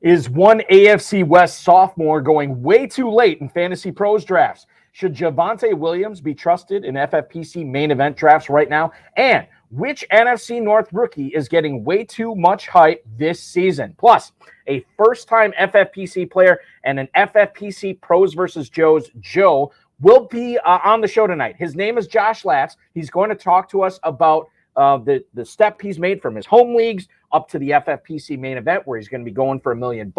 Is one AFC West sophomore going way too late in Fantasy Pros drafts? Should Javonte Williams be trusted in FFPC main event drafts right now? And which NFC North rookie is getting way too much hype this season? Plus, a first-time FFPC player and an FFPC Pros versus Joe's Joe will be on the show tonight. His name is Josh Latz. He's going to talk to us about the step he's made from his home leagues up to the FFPC main event where he's going to be going for $1 million.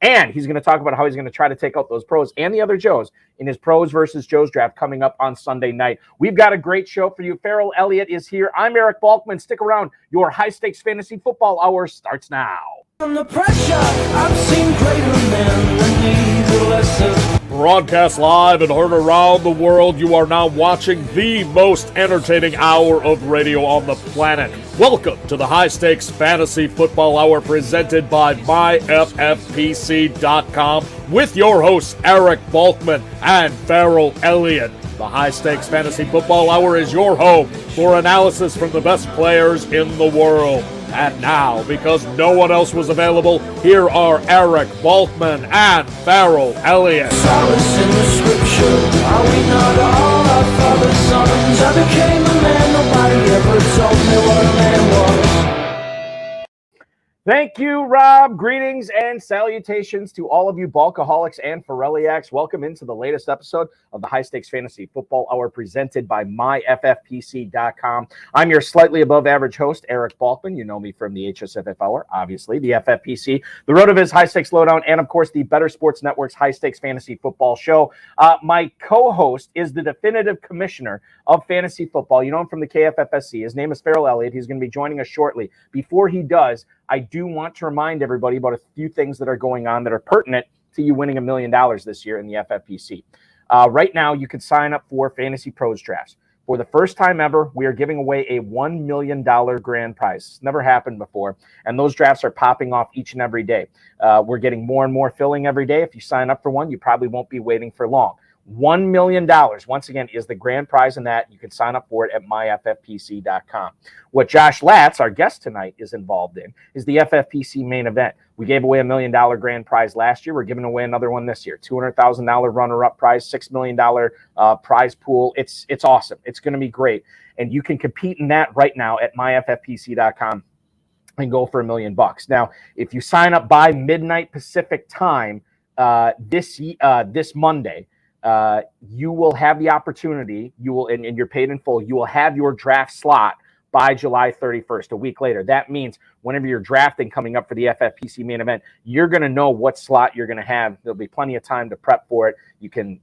And he's going to talk about how he's going to try to take out those pros and the other Joes in his Pros versus Joe's draft coming up on Sunday night. We've got a great show for you. Farrell Elliott is here. I'm Eric Balkman. Stick around. Your high-stakes fantasy football hour starts now. From the pressure, I've seen greater men than me, the lesser. Broadcast live and heard around the world, you are now watching the most entertaining hour of radio on the planet. Welcome to the High Stakes Fantasy Football Hour presented by MyFFPC.com with your hosts Eric Balkman and Farrell Elliott. The High Stakes Fantasy Football Hour is your home for analysis from the best players in the world. And now, because no one else was available, here are Eric Balkman and Farrell Elliott. Solace in the scripture, are we not all our father's sons? I became a man, nobody ever told me what a man was. Thank you, Rob. Greetings and salutations to all of you Balkaholics and Farelliacs. Welcome into the latest episode of the High Stakes Fantasy Football Hour presented by MyFFPC.com. I'm your slightly above average host, Eric Balkman. You know me from the HSFF Hour, obviously, the FFPC, the RotoViz High Stakes Lowdown, and of course, the Better Sports Network's High Stakes Fantasy Football Show. My co-host is the definitive commissioner of fantasy football. You know him from the KFFSC. His name is Farrell Elliott. He's going to be joining us shortly. Before he does, I do want to remind everybody about a few things that are going on that are pertinent to you winning $1 million this year in the FFPC. Right now, you can sign up for Fantasy Pros drafts. For the first time ever, we are giving away a $1 million grand prize. It's never happened before, and those drafts are popping off each and every day. We're getting more and more filling every day. If you sign up for one, you probably won't be waiting for long. $1 million, once again, is the grand prize in that. You can sign up for it at myffpc.com. What Josh Latz, our guest tonight, is involved in is the FFPC main event. We gave away $1 million grand prize last year. We're giving away another one this year. $200,000 runner-up prize, $6 million prize pool. It's awesome. It's going to be great. And you can compete in that right now at myffpc.com and go for $1 million. Now, if you sign up by midnight Pacific time this Monday, you will have the opportunity, and you're paid in full, you will have your draft slot by July 31st, a week later. That means whenever you're drafting coming up for the FFPC main event, you're going to know what slot you're going to have. There'll be plenty of time to prep for it. You can,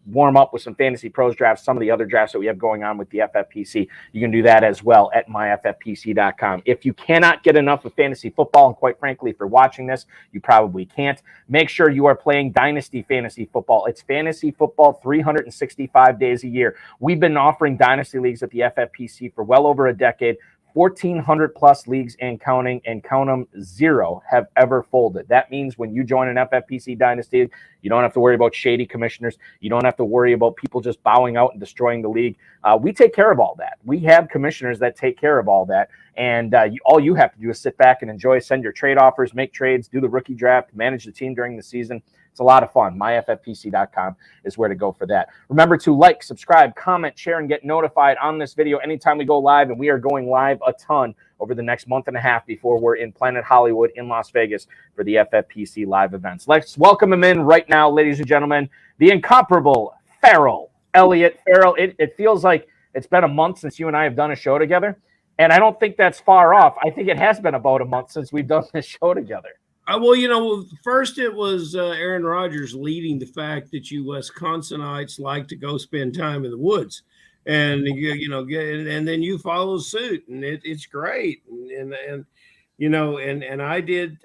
warm up with some Fantasy Pros drafts, some of the other drafts that we have going on with the FFPC. You can do that as well at myffpc.com. If you cannot get enough of fantasy football, and quite frankly, if you're watching this, you probably can't, make sure you are playing Dynasty Fantasy Football. It's fantasy football 365 days a year. We've been offering Dynasty Leagues at the FFPC for well over a decade. 1,400 plus leagues and counting, and count them, 0 have ever folded. That means when you join an FFPC Dynasty, you don't have to worry about shady commissioners. You don't have to worry about people just bowing out and destroying the league. We take care of all that. We have commissioners that take care of all that. And all you have to do is sit back and enjoy, send your trade offers, make trades, do the rookie draft, manage the team during the season. It's a lot of fun. MyFFPC.com is where to go for that. Remember to like, subscribe, comment, share, and get notified on this video anytime we go live. And we are going live a ton over the next month and a half before we're in Planet Hollywood in Las Vegas for the FFPC live events. Let's welcome him in right now, ladies and gentlemen, the incomparable Farrell Elliott. Farrell, it feels like it's been a month since you and I have done a show together. And I don't think that's far off. I think it has been about a month since we've done this show together. Well, first it was Aaron Rodgers leading the fact that you Wisconsinites like to go spend time in the woods, and and then you follow suit, and it's great, and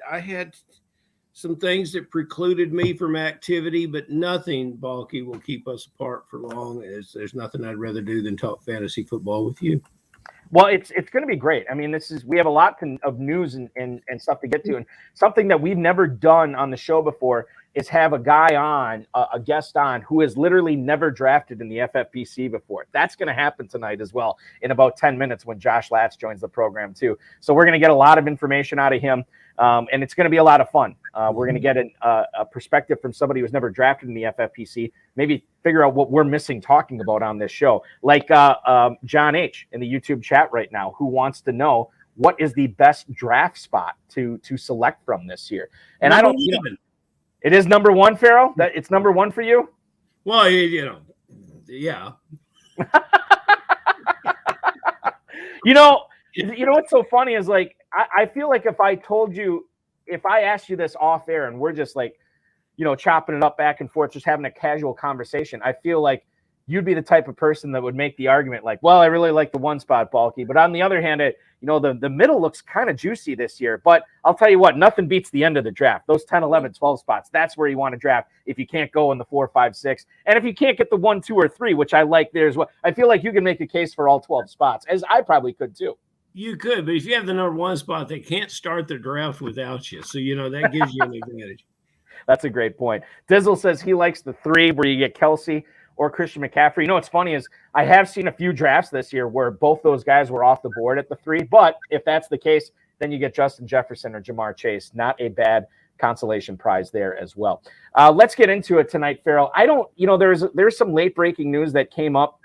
I had some things that precluded me from activity, but nothing, Balky, will keep us apart for long. As there's nothing I'd rather do than talk fantasy football with you. Well, it's going to be great. I mean, we have a lot of news and stuff to get to, and something that we've never done on the show before is have a guy on, a guest on, who has literally never drafted in the FFPC before. That's going to happen tonight as well in about 10 minutes when Josh Latz joins the program too. So we're going to get a lot of information out of him, and it's going to be a lot of fun. We're going to get a perspective from somebody who's never drafted in the FFPC, maybe figure out what we're missing talking about on this show. Like John H. in the YouTube chat right now, who wants to know what is the best draft spot to select from this year. And I don't, it is number one, Farrell? That it's number one for you? Well, yeah. You know what's so funny is like I feel like if I asked you this off air and we're just like, chopping it up back and forth, just having a casual conversation, I feel like you'd be the type of person that would make the argument like, well, I really like the one spot, Balky. But on the other hand, the middle looks kind of juicy this year. But I'll tell you what, nothing beats the end of the draft. Those 10, 11, 12 spots, that's where you want to draft if you can't go in the 4, 5, 6. And if you can't get the 1, 2, or 3, which I like there as well, I feel like you can make a case for all 12 spots, as I probably could too. You could, but if you have the number one spot, they can't start the draft without you. So, that gives you an advantage. That's a great point. Dizzle says he likes the 3 where you get Kelsey or Christian McCaffrey. What's funny is I have seen a few drafts this year where both those guys were off the board at the 3. But if that's the case, then you get Justin Jefferson or Jamar Chase. Not a bad consolation prize there as well. Let's get into it tonight, Farrell. There's some late breaking news that came up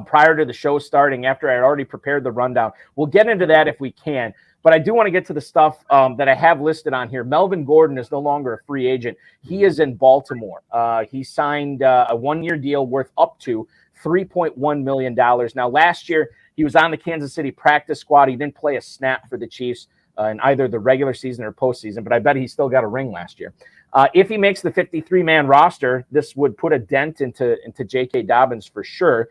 prior to the show starting after I had already prepared the rundown. We'll get into that if we can. But I do want to get to the stuff that I have listed on here. Melvin Gordon is no longer a free agent. He is in Baltimore. He signed a 1-year deal worth up to $3.1 million. Now, last year, he was on the Kansas City practice squad. He didn't play a snap for the Chiefs in either the regular season or postseason, but I bet he still got a ring last year. If he makes the 53-man roster, this would put a dent into J.K. Dobbins for sure.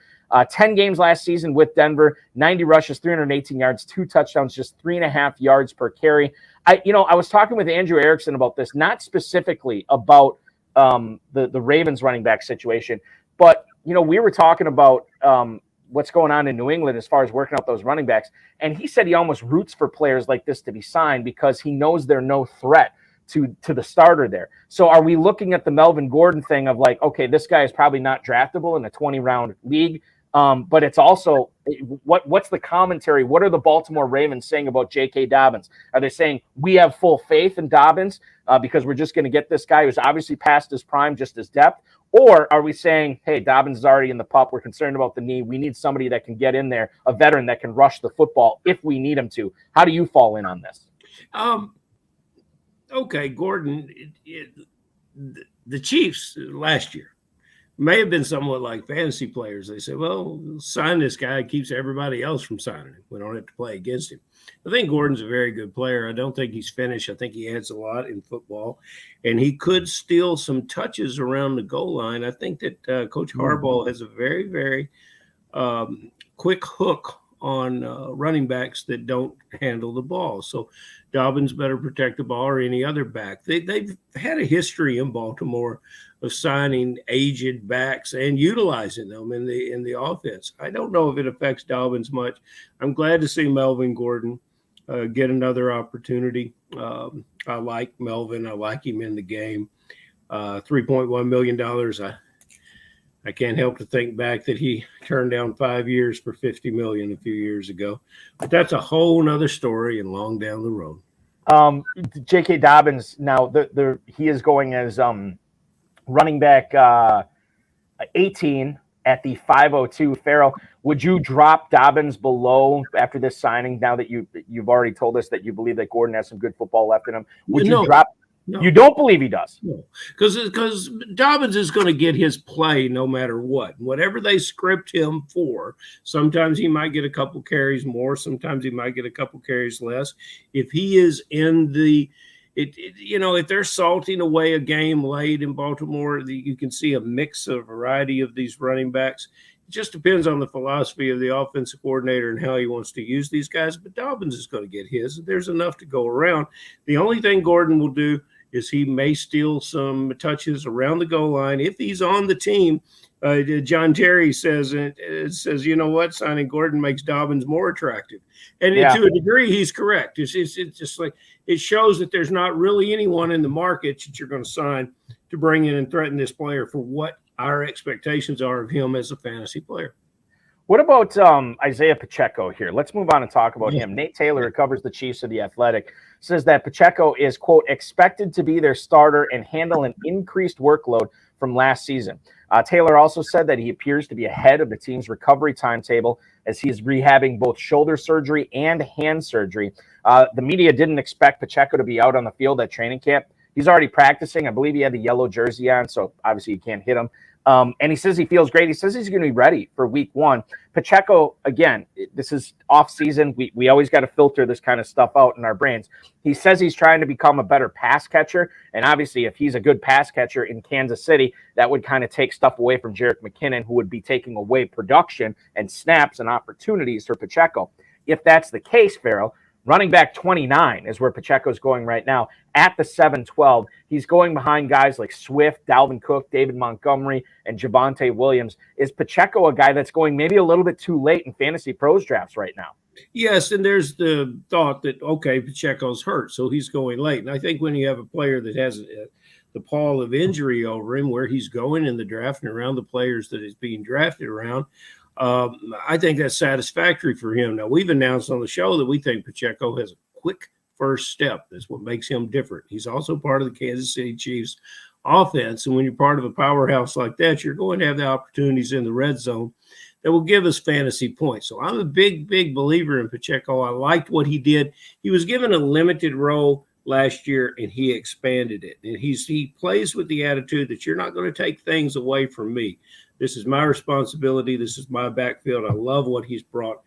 10 games last season with Denver, 90 rushes, 318 yards, 2 touchdowns, just 3.5 yards per carry. I was talking with Andrew Erickson about this, not specifically about the Ravens running back situation, but, we were talking about what's going on in New England as far as working out those running backs. And he said he almost roots for players like this to be signed because he knows they're no threat to the starter there. So are we looking at the Melvin Gordon thing of like, okay, this guy is probably not draftable in a 20-round league, but it's also what's the commentary? What are the Baltimore Ravens saying about J.K. Dobbins? Are they saying we have full faith in Dobbins because we're just going to get this guy who's obviously past his prime, just his depth? Or are we saying, hey, Dobbins is already in the pup. We're concerned about the knee. We need somebody that can get in there, a veteran that can rush the football if we need him to. How do you fall in on this? Okay, Gordon, the Chiefs last year may have been somewhat like fantasy players. They say, well, sign this guy. It keeps everybody else from signing him. We don't have to play against him. I think Gordon's a very good player. I don't think he's finished. I think he adds a lot in football, and he could steal some touches around the goal line. I think that Coach Harbaugh has a very, very quick hook on running backs that don't handle the ball. So Dobbins better protect the ball or any other back. They've had a history in Baltimore of signing aged backs and utilizing them in the offense. I don't know if it affects Dobbins much. I'm glad to see Melvin Gordon get another opportunity. I like Melvin. I like him in the game. $3.1 million. I can't help to think back that he turned down 5 years for $50 million a few years ago. But that's a whole nother story and long down the road. J.K. Dobbins, now he is going as running back 18 at the 502. Farrell, would you drop Dobbins below after this signing now that you've already told us that you believe that Gordon has some good football left in him? Would you drop? No. You don't believe he does? No, because Dobbins is going to get his play no matter what. Whatever they script him for, sometimes he might get a couple carries more, sometimes he might get a couple carries less. If he is in if they're salting away a game late in Baltimore, you can see a mix of variety of these running backs. It just depends on the philosophy of the offensive coordinator and how he wants to use these guys. But Dobbins is going to get his. There's enough to go around. The only thing Gordon will do is he may steal some touches around the goal line. If he's on the team, John Terry says, you know what, signing Gordon makes Dobbins more attractive. And to a degree, he's correct. It's just like it shows that there's not really anyone in the market that you're going to sign to bring in and threaten this player for what our expectations are of him as a fantasy player. What about Isaiah Pacheco here? Let's move on and talk about him. Nate Taylor, who covers the Chiefs of The Athletic, says that Pacheco is, quote, expected to be their starter and handle an increased workload from last season. Taylor also said that he appears to be ahead of the team's recovery timetable as he is rehabbing both shoulder surgery and hand surgery. The media didn't expect Pacheco to be out on the field at training camp. He's already practicing. I believe he had the yellow jersey on, so obviously you can't hit him. And he says he feels great. He says he's going to be ready for week 1. Pacheco, again, this is off season. We always got to filter this kind of stuff out in our brains. He says he's trying to become a better pass catcher. And obviously, if he's a good pass catcher in Kansas City, that would kind of take stuff away from Jerick McKinnon, who would be taking away production and snaps and opportunities for Pacheco. If that's the case, Farrell, running back 29 is where Pacheco's going right now at the 7-12. He's going behind guys like Swift, Dalvin Cook, David Montgomery, and Javonte Williams. Is Pacheco a guy that's going maybe a little bit too late in fantasy pros drafts right now? Yes, and there's the thought that, okay, Pacheco's hurt, so he's going late. And I think when you have a player that has the pall of injury over him, where he's going in the draft and around the players that he's being drafted around, I think that's satisfactory for him. Now, we've announced on the show that we think Pacheco has a quick first step. That's what makes him different. He's also part of the Kansas City Chiefs offense. And when you're part of a powerhouse like that, you're going to have the opportunities in the red zone that will give us fantasy points. So I'm a big believer in Pacheco. I liked what he did. He was given a limited role last year, and he expanded it. And he plays with the attitude that you're not going to take things away from me. This is my responsibility. This is my backfield. I love what he's brought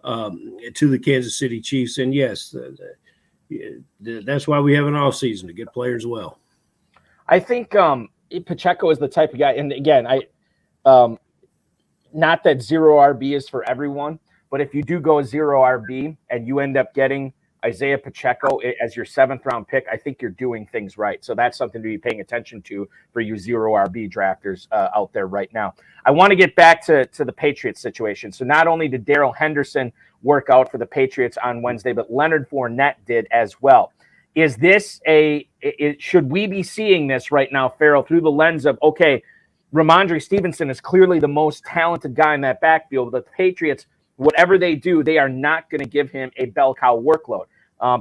to the Kansas City Chiefs. And yes, that's why we have an off season, to get players well. I think Pacheco is the type of guy, and again, not that zero RB is for everyone, but if you do go zero RB and you end up getting Isaiah Pacheco as your 7th round pick, I think you're doing things right. So that's something to be paying attention to for you zero RB drafters out there right now. I want to get back to the Patriots situation. So not only did Darrell Henderson work out for the Patriots on Wednesday, but Leonard Fournette did as well. Is this should we be seeing this right now, Farrell, through the lens of, okay, Ramondre Stevenson is clearly the most talented guy in that backfield, but the Patriots, whatever they do, they are not going to give him a bell cow workload.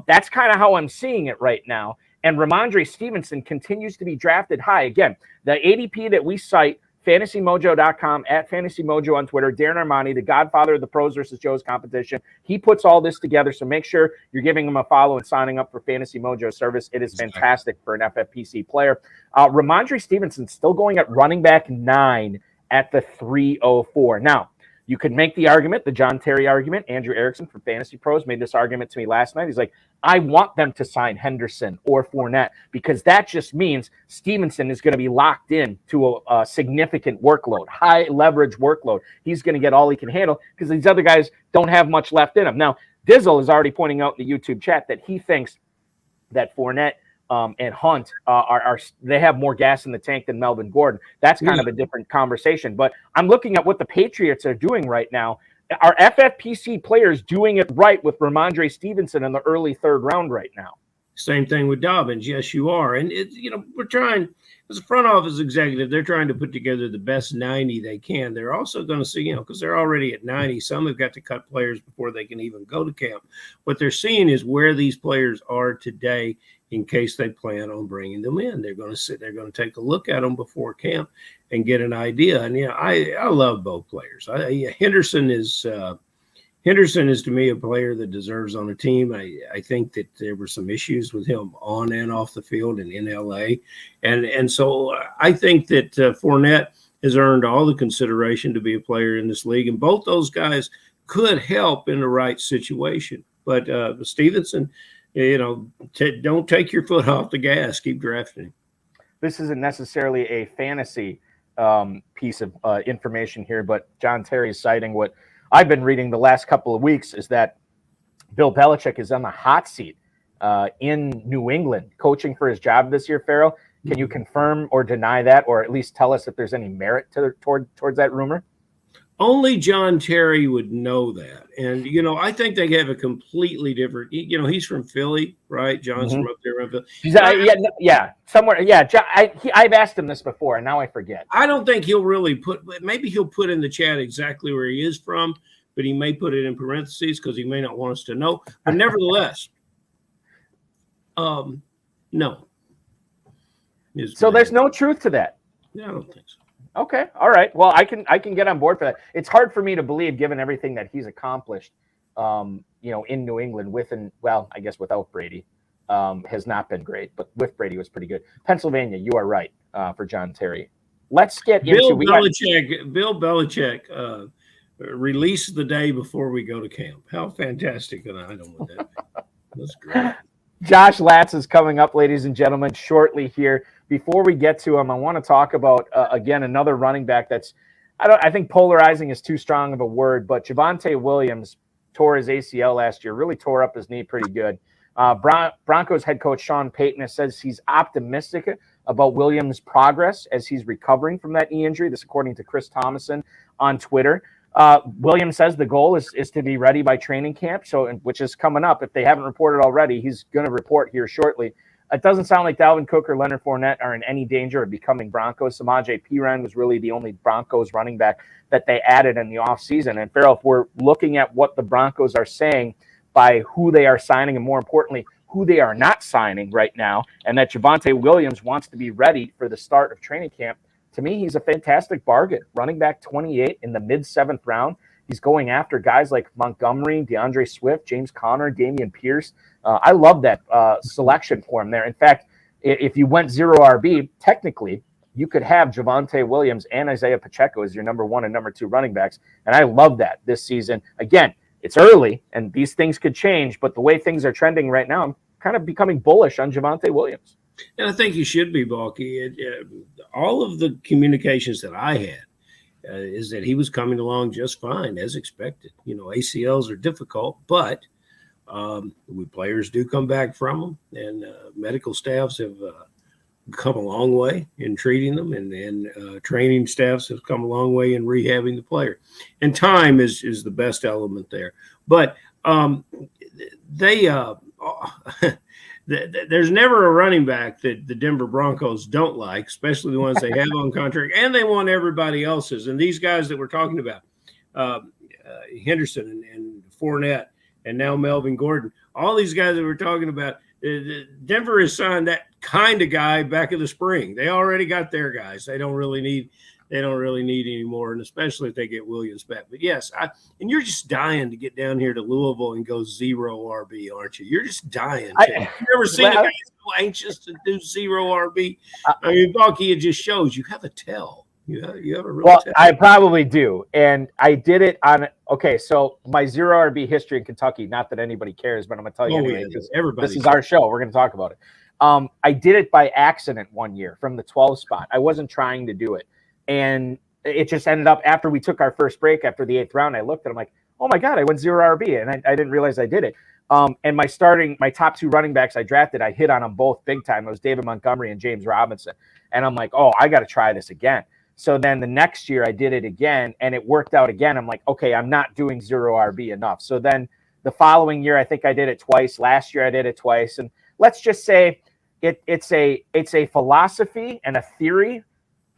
That's kind of how I'm seeing it right now. And Ramondre Stevenson continues to be drafted high. Again, the ADP that we cite, fantasymojo.com, at FantasyMojo on Twitter, Darren Armani, the godfather of the Pros versus Joes competition. He puts all this together, so make sure you're giving him a follow and signing up for Fantasy Mojo service. It is fantastic for an FFPC player. Ramondre Stevenson still going at running back 9 at the 304. Now, you could make the argument, the John Terry argument. Andrew Erickson from Fantasy Pros made this argument to me last night. He's like, I want them to sign Henderson or Fournette because that just means Stevenson is going to be locked in to a significant workload, high leverage workload. He's going to get all he can handle because these other guys don't have much left in him. Now, Dizzle is already pointing out in the YouTube chat that he thinks that Fournette and Hunt they have more gas in the tank than Melvin Gordon. That's kind of a different conversation. But I'm looking at what the Patriots are doing right now. Are FFPC players doing it right with Ramondre Stevenson in the early 3rd round right now? Same thing with Dobbins. Yes, you are. And we're trying, as a front office executive, they're trying to put together the best 90 they can. They're also going to see, because they're already at 90. Some have got to cut players before they can even go to camp. What they're seeing is where these players are today in case they plan on bringing them in. They're going to take a look at them before camp and get an idea. And I love both players. Henderson is to me a player that deserves on a team. I think that there were some issues with him on and off the field and in LA. And so I think that Fournette has earned all the consideration to be a player in this league. And both those guys could help in the right situation. But Stevenson, don't take your foot off the gas. Keep drafting. This isn't necessarily a fantasy piece of information here, but John Terry is citing what I've been reading the last couple of weeks is that Bill Belichick is on the hot seat in New England, coaching for his job this year, Farrell. Can you confirm or deny that, or at least tell us if there's any merit towards that rumor? Only John Terry would know that. And, I think they have a completely different, he's from Philly, right? John's from up there around Philly. Somewhere. Yeah, I've asked him this before, and now I forget. I don't think he'll really maybe he'll put in the chat exactly where he is from, but he may put it in parentheses because he may not want us to know. But nevertheless, no. So there's no truth to that. No, I don't think so. Okay. All right. Well, I can get on board for that. It's hard for me to believe, given everything that he's accomplished, in New England I guess without Brady, has not been great, but with Brady was pretty good. Pennsylvania, you are right for John Terry. Let's get Bill Belichick released the day before we go to camp. How fantastic an item would that be? That's great. Josh Latz is coming up, ladies and gentlemen, shortly here. Before we get to him, I want to talk about, again, another running back that's, I think polarizing is too strong of a word, but Javonte Williams tore his ACL last year, really tore up his knee pretty good. Broncos head coach Sean Payton says he's optimistic about Williams' progress as he's recovering from that knee injury. This according to Chris Thomason on Twitter. Williams says the goal is to be ready by training camp, which is coming up. If they haven't reported already, he's going to report here shortly. It doesn't sound like Dalvin Cook or Leonard Fournette are in any danger of becoming Broncos. Samaje Perine was really the only Broncos running back that they added in the offseason. And Farrell, if we're looking at what the Broncos are saying by who they are signing, and more importantly, who they are not signing right now, and that Javonte Williams wants to be ready for the start of training camp, to me, he's a fantastic bargain. Running back 28 in the mid-7th round. He's going after guys like Montgomery, DeAndre Swift, James Conner, Dameon Pierce. I love that selection for him there. In fact, if you went 0 RB, technically, you could have Javonte Williams and Isaiah Pacheco as your number 1 and number 2 running backs. And I love that this season. Again, it's early, and these things could change. But the way things are trending right now, I'm kind of becoming bullish on Javonte Williams. And I think you should be, Balky. All of the communications that I had is that he was coming along just fine, as expected. ACLs are difficult, but players do come back from them, and medical staffs have come a long way in treating them, and training staffs have come a long way in rehabbing the player. And time is the best element there. But there's never a running back that the Denver Broncos don't like, especially the ones they have on contract, and they want everybody else's. And these guys that we're talking about, Henderson and Fournette, and now Melvin Gordon, all these guys that we're talking about, Denver has signed that kind of guy back in the spring. They already got their guys. They don't really need any more, and especially if they get Williams back. But yes, and you're just dying to get down here to Louisville and go 0 RB, aren't you? You're just dying. You've never seen a guy so anxious to do 0 RB. I mean, Balky, it just shows you have a tell. You have a real tell. I probably do, and I did it on. Okay, so my 0 RB history in Kentucky. Not that anybody cares, but I'm going to tell you anyway. This is our show. We're going to talk about it. I did it by accident one year from the 12 spot. I wasn't trying to do it. And it just ended up after we took our first break after the 8th round, I looked and I'm like, oh my God, I went 0 RB. And I didn't realize I did it. And my top 2 running backs I drafted, I hit on them both big time. It was David Montgomery and James Robinson. And I'm like, oh, I got to try this again. So then the next year I did it again and it worked out again. I'm like, okay, I'm not doing 0 RB enough. So then the following year, I think I did it twice. Last year I did it twice. And let's just say it's a philosophy and a theory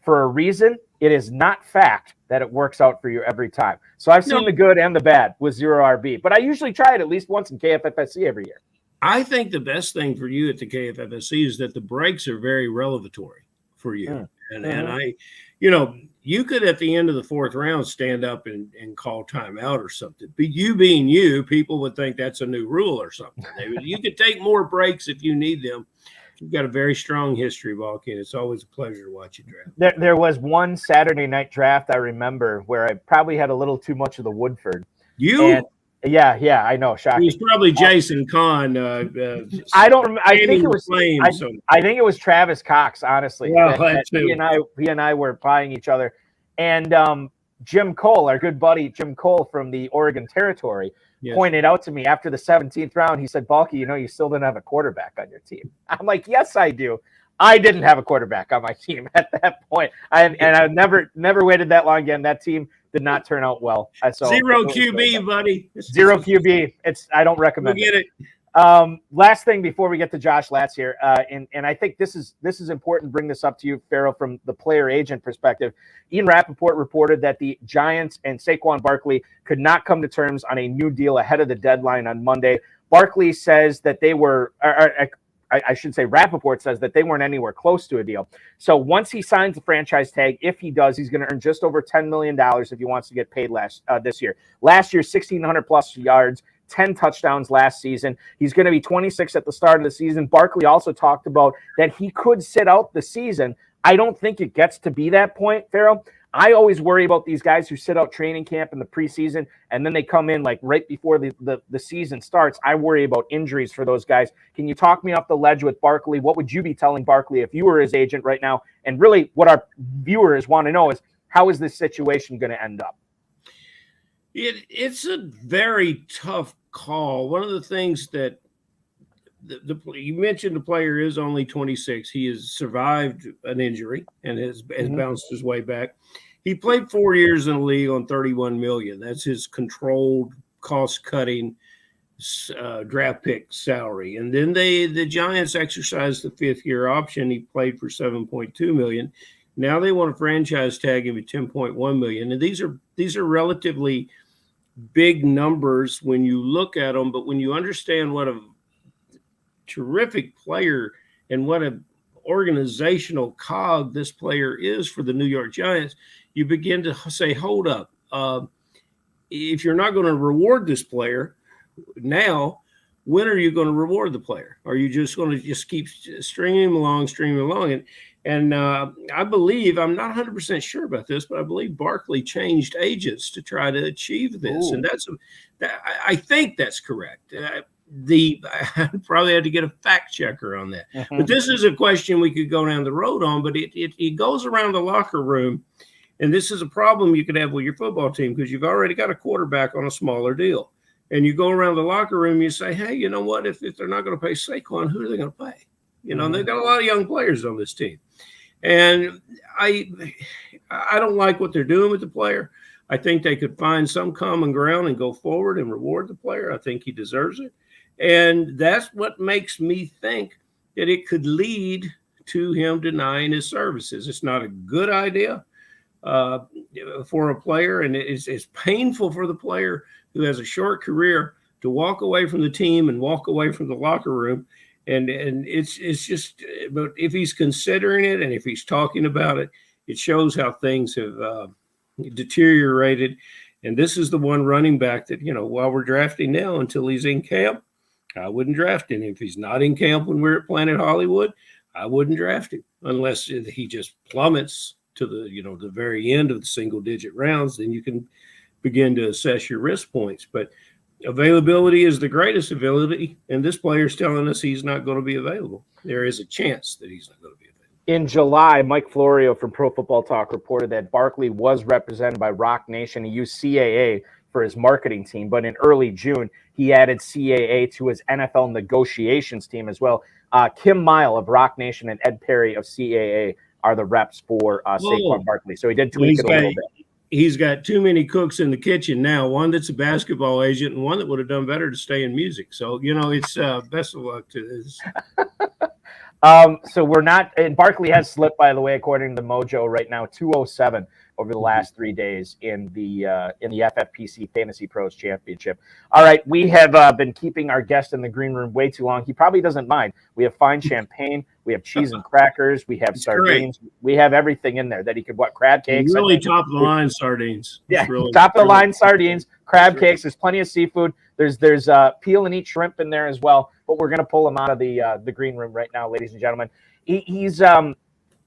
for a reason. It is not fact that it works out for you every time. So I've seen the good and the bad with 0 RB, but I usually try it at least once in KFFSC every year. I think the best thing for you at the KFFSC is that the breaks are very revelatory for you. And I, you could at the end of the 4th round stand up and call timeout or something. But you being you, people would think that's a new rule or something. You could take more breaks if you need them. You've got a very strong history, Balky, and it's always a pleasure to watch you draft. There was one Saturday night draft I remember where I probably had a little too much of the Woodford. Yeah, I know. Shocking. It was probably Jason Kahn. I don't remember. I think it was Travis Cox. Honestly, he and I were buying each other, and Jim Cole, our good buddy Jim Cole from the Oregon Territory, pointed out to me after the 17th round. He said, "Balky, you still didn't have a quarterback on your team." I'm like, "Yes, I do." I didn't have a quarterback on my team at that point, and I never waited that long again. That team did not turn out well. Zero QB, buddy. Zero QB. I don't recommend We'll get it. Last thing before we get to Josh Latz here, and I think this is important to bring this up to you, Farrell, from the player agent perspective. Ian Rappaport reported that the Giants and Saquon Barkley could not come to terms on a new deal ahead of the deadline on Monday. Barkley says that they were, I should say Rappaport says that they weren't anywhere close to a deal. So once he signs the franchise tag, if he does, he's going to earn just over $10 million if he wants to get paid this year. Last year, 1,600 plus yards, 10 touchdowns last season. He's going to be 26 at the start of the season. Barkley also talked about that he could sit out the season. I don't think it gets to be that point, Farrell. I always worry about these guys who sit out training camp in the preseason and then they come in like right before the season starts. I worry about injuries for those guys. Can you talk me off the ledge with Barkley? What would you be telling Barkley if you were his agent right now? And really what our viewers want to know is, how is this situation going to end up? It's a very tough call. One of the things that you mentioned, the player is only 26. He has survived an injury and has bounced his way back. He played 4 years in the league on $31 million. That's his controlled, cost-cutting draft pick salary. And then the Giants exercised the fifth-year option. He played for $7.2 million. Now they want to franchise tag him at $10.1 million. And these are relatively big numbers when you look at them, but when you understand what a terrific player and what an organizational cog this player is for the New York Giants, you begin to say, hold up. If you're not going to reward this player now, when are you going to reward the player? Are you just going to keep stringing him along? And I believe, I'm not 100% sure about this, but I believe Barkley changed agents to try to achieve this. Ooh. And I think that's correct. I probably had to get a fact checker on that. But this is a question we could go down the road on, but it goes around the locker room. And this is a problem you could have with your football team because you've already got a quarterback on a smaller deal. And you go around the locker room, you say, hey, you know what? If they're not going to pay Saquon, who are they going to pay? You know, they've got a lot of young players on this team. And I don't like what they're doing with the player. I think they could find some common ground and go forward and reward the player. I think he deserves it. And that's what makes me think that it could lead to him denying his services. It's not a good idea for a player, and it's painful for the player who has a short career to walk away from the team and walk away from the locker room. And it's just, but if he's considering it and if he's talking about it, it shows how things have deteriorated. And this is the one running back that, you know, while we're drafting now until he's in camp, I wouldn't draft him. If he's not in camp when we're at Planet Hollywood, I wouldn't draft him unless he just plummets to the very end of the single digit rounds. Then you can begin to assess your risk points. But availability is the greatest ability, and this player is telling us he's not going to be available. There is a chance that he's not going to be available. In July, Mike Florio from Pro Football Talk reported that Barkley was represented by Rock Nation. He used CAA for his marketing team, but in early June, he added CAA to his NFL negotiations team as well. Kim Mile of Rock Nation and Ed Perry of CAA are the reps for Saquon Barkley. So he did tweak it a little bit. He's got too many cooks in the kitchen now, one that's a basketball agent and one that would have done better to stay in music. So, it's best of luck to this. So we're not – and Barkley has slipped, by the way, according to the Mojo right now, 207 over the last 3 days in the FFPC Fantasy Pros Championship. All right, we have been keeping our guest in the green room way too long. He probably doesn't mind. We have fine champagne. We have cheese and crackers. We have sardines. Great. We have everything in there that he could crab cakes. Really top-of-the-line sardines. Yeah, really, top-of-the-line sardines, crab cakes. There's plenty of seafood. There's peel and eat shrimp in there as well. But we're going to pull him out of the green room right now, ladies and gentlemen. He's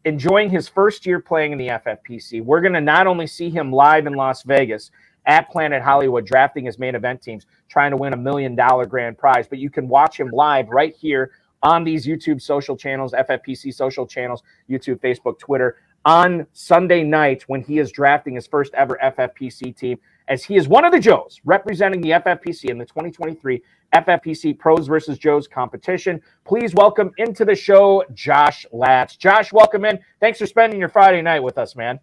enjoying his first year playing in the FFPC. We're going to not only see him live in Las Vegas at Planet Hollywood drafting his main event teams, trying to win $1 million grand prize, but you can watch him live right here on these YouTube social channels, FFPC social channels, YouTube, Facebook, Twitter, on Sunday night when he is drafting his first ever FFPC team, as he is one of the Joes representing the FFPC in the 2023 FFPC Pros versus Joes competition. Please welcome into the show, Josh Latz. Josh, welcome in. Thanks for spending your Friday night with us, man.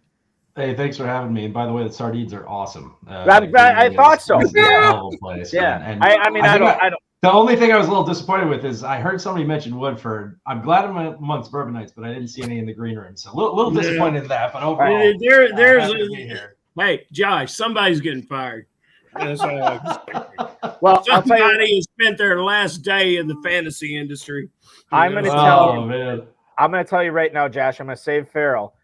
Hey, thanks for having me. And by the way, the sardines are awesome. I thought so. It's a hell of a place. Yeah. Man. And I mean, I don't. The only thing I was a little disappointed with is I heard somebody mention Woodford. I'm glad I'm amongst Bourbonites, but I didn't see any in the green room. So a little disappointed in that. But overall, hey, Josh, somebody's getting fired. That's all. Well, somebody has spent their last day in the fantasy industry. I'm going to tell you. I'm going to tell you right now, Josh. I'm going to save Farrell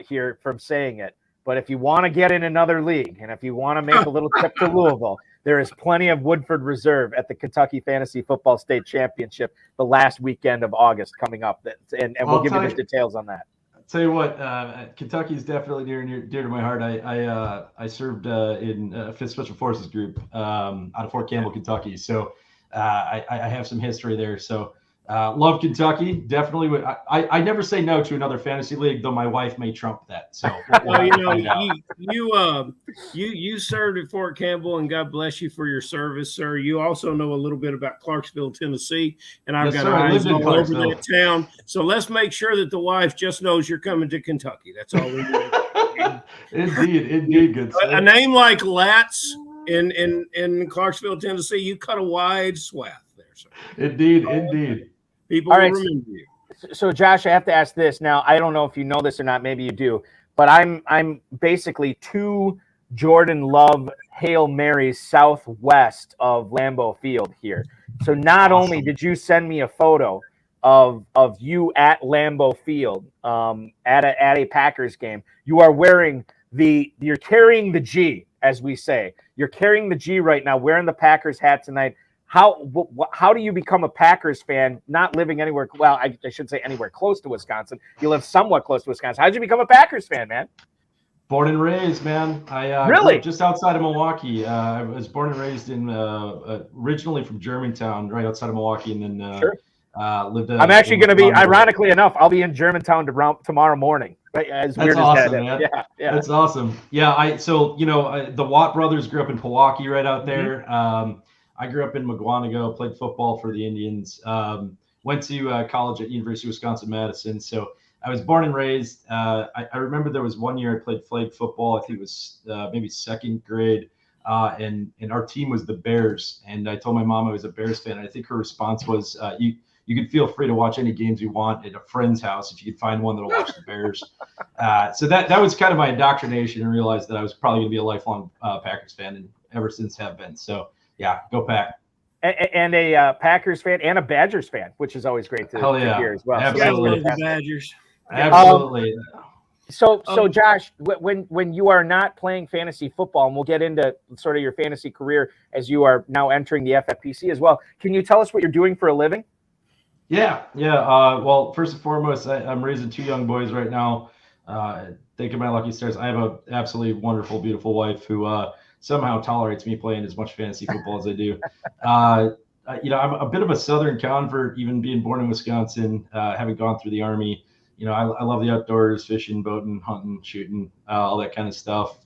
here from saying it. But if you want to get in another league, and if you want to make a little trip to Louisville, there is plenty of Woodford Reserve at the Kentucky Fantasy Football State Championship the last weekend of August coming up. And we'll give you the details on that. I'll tell you what, Kentucky is definitely dear to my heart. I served in 5th Special Forces Group out of Fort Campbell, Kentucky. So I have some history there. So love Kentucky. Definitely. I never say no to another fantasy league, though my wife may trump that. So well, you served at Fort Campbell, and God bless you for your service, sir. You also know a little bit about Clarksville, Tennessee, and I've got eyes all over that town. So let's make sure that the wife just knows you're coming to Kentucky. That's all we need. Indeed, good. A name like Latz in Clarksville, Tennessee, you cut a wide swath there, sir. Indeed. People will remember you. So, Josh, I have to ask this now. I don't know if you know this or not. Maybe you do, but I'm basically 2 Jordan Love Hail Marys southwest of Lambeau Field here. So not only did you send me a photo of you at Lambeau Field at a Packers game, you are wearing you're carrying the G, as we say. You're carrying the G right now, wearing the Packers hat tonight. How do you become a Packers fan, not living anywhere? Well, I should say anywhere close to Wisconsin. You live somewhat close to Wisconsin. How did you become a Packers fan, man? Born and raised, man. I really just outside of Milwaukee. I was born and raised in originally from Germantown, right outside of Milwaukee, and then lived. I'm actually going to be, ironically enough, I'll be in Germantown tomorrow morning. Right? As weird That's as awesome, that man. Yeah, that's awesome. Yeah, the Watt brothers grew up in Pewaukee, right out there. Mm-hmm. I grew up in Mugwanago, played football for the Indians, went to college at University of Wisconsin-Madison. So I was born and raised. I remember there was one year I played flag football. I think it was maybe 2nd grade. And our team was the Bears. And I told my mom I was a Bears fan. And I think her response was, you could feel free to watch any games you want at a friend's house if you could find one that'll watch the Bears. So that was kind of my indoctrination, and realized that I was probably going to be a lifelong Packers fan, and ever since have been. So yeah, go Pack. And a Packers fan and a Badgers fan, which is always great to hear as well. Absolutely. So the Badgers. Absolutely. So Josh, when you are not playing fantasy football, and we'll get into sort of your fantasy career as you are now entering the FFPC as well, can you tell us what you're doing for a living? Yeah. Well, first and foremost, I'm raising 2 young boys right now. Thinking my lucky stars. I have an absolutely wonderful, beautiful wife who somehow tolerates me playing as much fantasy football as I do. I'm a bit of a Southern convert, even being born in Wisconsin, having gone through the Army. I love the outdoors, fishing, boating, hunting, shooting, all that kind of stuff.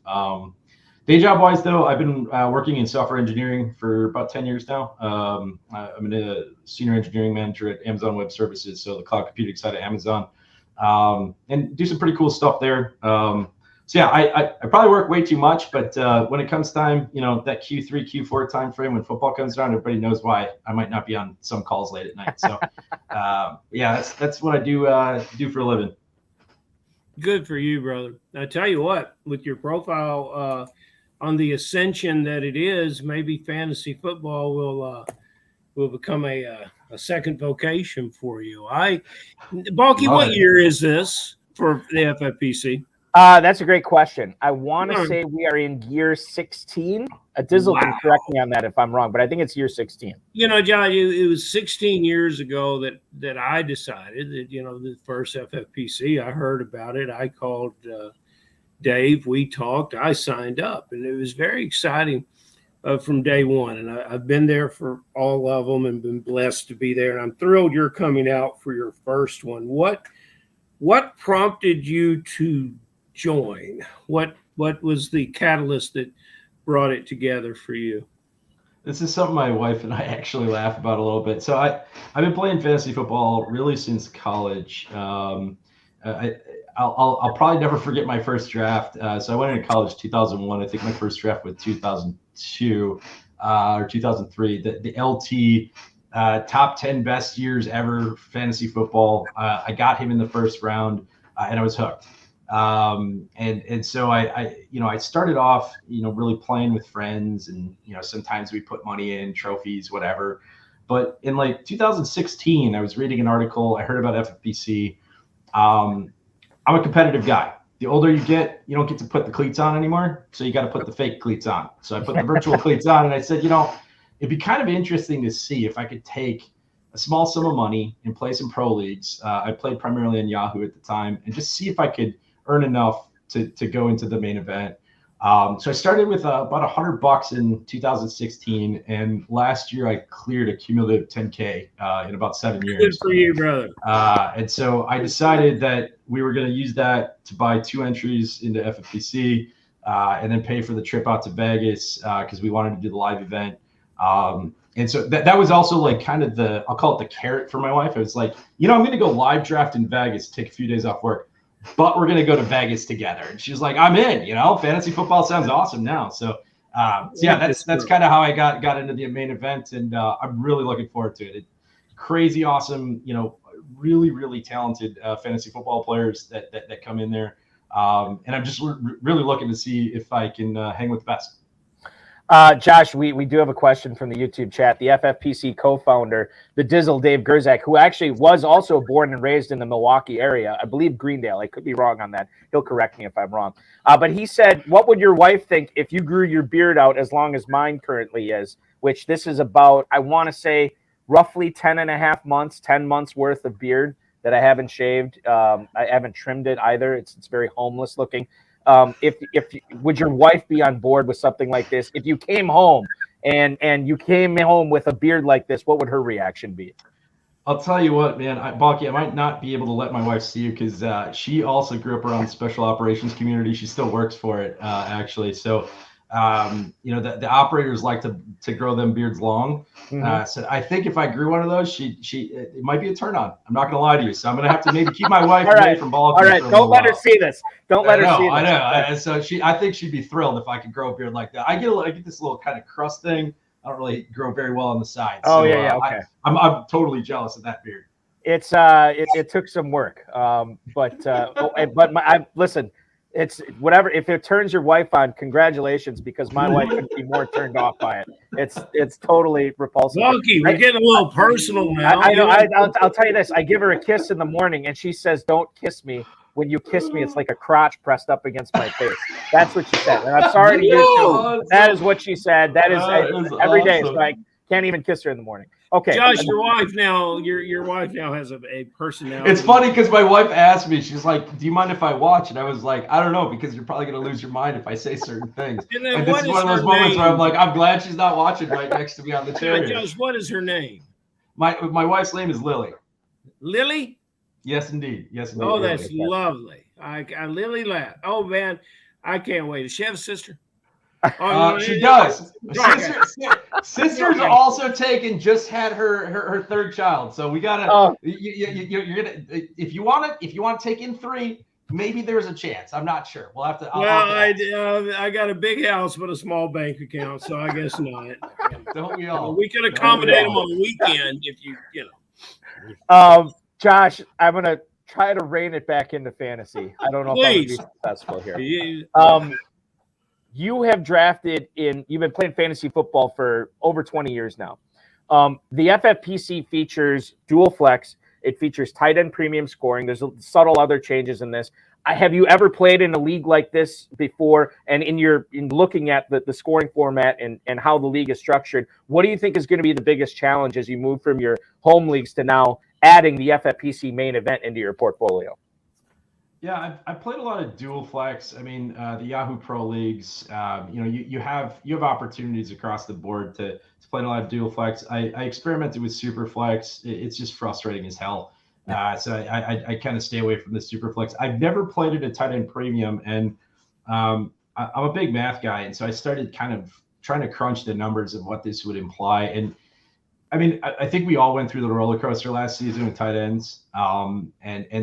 Day job wise, though, I've been working in software engineering for about 10 years now. I'm a senior engineering manager at Amazon Web Services, so the cloud computing side of Amazon, and do some pretty cool stuff there. So yeah, I probably work way too much, but when it comes time, that Q3, Q4 time frame when football comes around, everybody knows why I might not be on some calls late at night. So yeah, that's what I do for a living. Good for you, brother. I tell you what, with your profile on the ascension that it is, maybe fantasy football will become a second vocation for you. Balky, what year is this for the FFPC? That's a great question. I want to say we are in year 16. Dizzle can correct me on that if I'm wrong, but I think it's year 16. John, it was 16 years ago that I decided that, the first FFPC, I heard about it. I called Dave. We talked. I signed up, and it was very exciting from day one. And I've been there for all of them and been blessed to be there. And I'm thrilled you're coming out for your first one. What prompted you to join? What was the catalyst that brought it together for you? This is something my wife and I actually laugh about a little bit. So I've been playing fantasy football really since college. I'll probably never forget my first draft. So I went into college 2001. I think my first draft was 2002 or 2003. The LT top 10 best years ever fantasy football. I got him in the first round, and I was hooked. And so I started off, really playing with friends, and sometimes we put money in, trophies, whatever. But in like 2016, I was reading an article. I heard about FFPC. I'm a competitive guy. The older you get, you don't get to put the cleats on anymore. So you got to put the fake cleats on. So I put the virtual cleats on, and I said, it'd be kind of interesting to see if I could take a small sum of money and play some pro leagues. I played primarily on Yahoo at the time, and just see if I could earn enough to go into the main event. So I started with about $100 in 2016, and last year I cleared a cumulative 10K in about 7 years. Good for you, brother. And so I decided that we were going to use that to buy 2 entries into FFPC, and then pay for the trip out to Vegas because we wanted to do the live event. And so that was also like kind of I'll call it the carrot for my wife. It was like, I'm going to go live draft in Vegas, take a few days off work, but we're going to go to Vegas together. And she's like, I'm in, fantasy football sounds awesome now. So that's kind of how I got into the main event. And I'm really looking forward to it. Crazy awesome, really, really talented fantasy football players that come in there. And I'm just really looking to see if I can hang with the best. Josh, we do have a question from the YouTube chat. The FFPC co-founder, the Dizzle Dave Gerzak, who actually was also born and raised in the Milwaukee area, I believe Greendale. I could be wrong on that. He'll correct me if I'm wrong. But he said, what would your wife think if you grew your beard out as long as mine currently is, which this is about, I want to say, roughly 10 months worth of beard that I haven't shaved. I haven't trimmed it either. It's very homeless looking. Would your wife be on board with something like this? If you came home and you came home with a beard like this, what would her reaction be? I'll tell you what, man, Balky, I might not be able to let my wife see you because she also grew up around the special operations community. She still works for it, actually. So, the operators like to grow them beards long. Mm-hmm. So I think if I grew one of those, it might be a turn on. I'm not going to lie to you. So I'm going to have to maybe keep my wife away from Balky. All right, don't let her see this. Don't let her see this. I know. So I think she'd be thrilled if I could grow a beard like that. I get this little kind of crust thing. I don't really grow very well on the sides. Oh, so, yeah, okay. I'm totally jealous of that beard. It's it took some work, listen. It's whatever. If it turns your wife on, congratulations, because my wife couldn't be more turned off by it. It's totally repulsive. Lucky, we're getting a little personal now. I know. I'll tell you this. I give her a kiss in the morning, and she says, "Don't kiss me. When you kiss me, it's like a crotch pressed up against my face." That's what she said. And I'm sorry to hear too. That is what she said. That is every day. So I can't even kiss her in the morning. Okay, Josh, your wife now has a personality. It's funny because my wife asked me, she's like, "Do you mind if I watch?" And I was like, "I don't know, because you're probably gonna lose your mind if I say certain things." And this is one of those moments where I'm like, I'm glad she's not watching right next to me on the chair. Josh, what is her name? My wife's name is Lily. Lily? Yes, indeed. Yes, indeed. Oh, that's lovely. I Lily Latz. Oh man, I can't wait. Does she have a sister? She does. Sister's also just had her third child, so we gotta. You're gonna if you want to take in 3, maybe there's a chance. I'm not sure. We'll have to. I got a big house but a small bank account, so I guess not. Don't we all? We could accommodate them on the weekend if you know. Josh, I'm gonna try to rein it back into fantasy. I don't know if I'm gonna be successful here. You have you've been playing fantasy football for over 20 years now. The FFPC features dual flex. It features tight end premium scoring. There's subtle other changes in this. Have you ever played in a league like this before? And in looking at the scoring format and how the league is structured, what do you think is going to be the biggest challenge as you move from your home leagues to now adding the FFPC main event into your portfolio? Yeah, I've played a lot of dual flex. I mean, the Yahoo Pro leagues. You have opportunities across the board to play a lot of dual flex. I experimented with super flex. It's just frustrating as hell. So I kind of stay away from the super flex. I've never played it at tight end premium, and I'm a big math guy, and so I started kind of trying to crunch the numbers of what this would imply. And I mean, I think we all went through the roller coaster last season with tight ends, and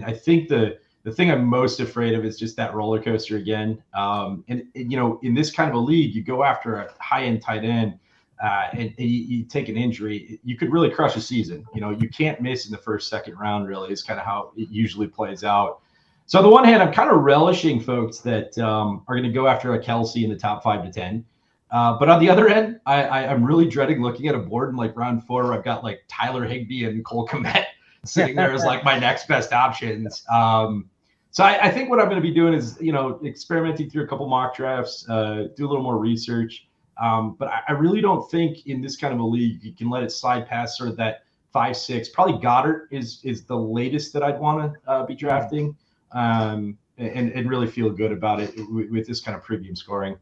I think the The thing I'm most afraid of is just that roller coaster again. And you know, in this kind of a league, you go after a high-end tight end, and you take an injury, you could really crush a season. You know, you can't miss in the first, second round. Really, is kind of how it usually plays out. So on the one hand, I'm kind of relishing folks that are going to go after a Kelsey in the top 5 to 10. But on the other end, I'm really dreading looking at a board in like round 4 where I've got like Tyler Higbee and Cole Kmet sitting there as like my next best options. So I think what I'm going to be doing is, you know, experimenting through a couple mock drafts, do a little more research. But I really don't think in this kind of a league you can let it slide past sort of that 5-6. Probably Goddard is the latest that I'd want to be drafting. And really feel good about it with this kind of premium scoring.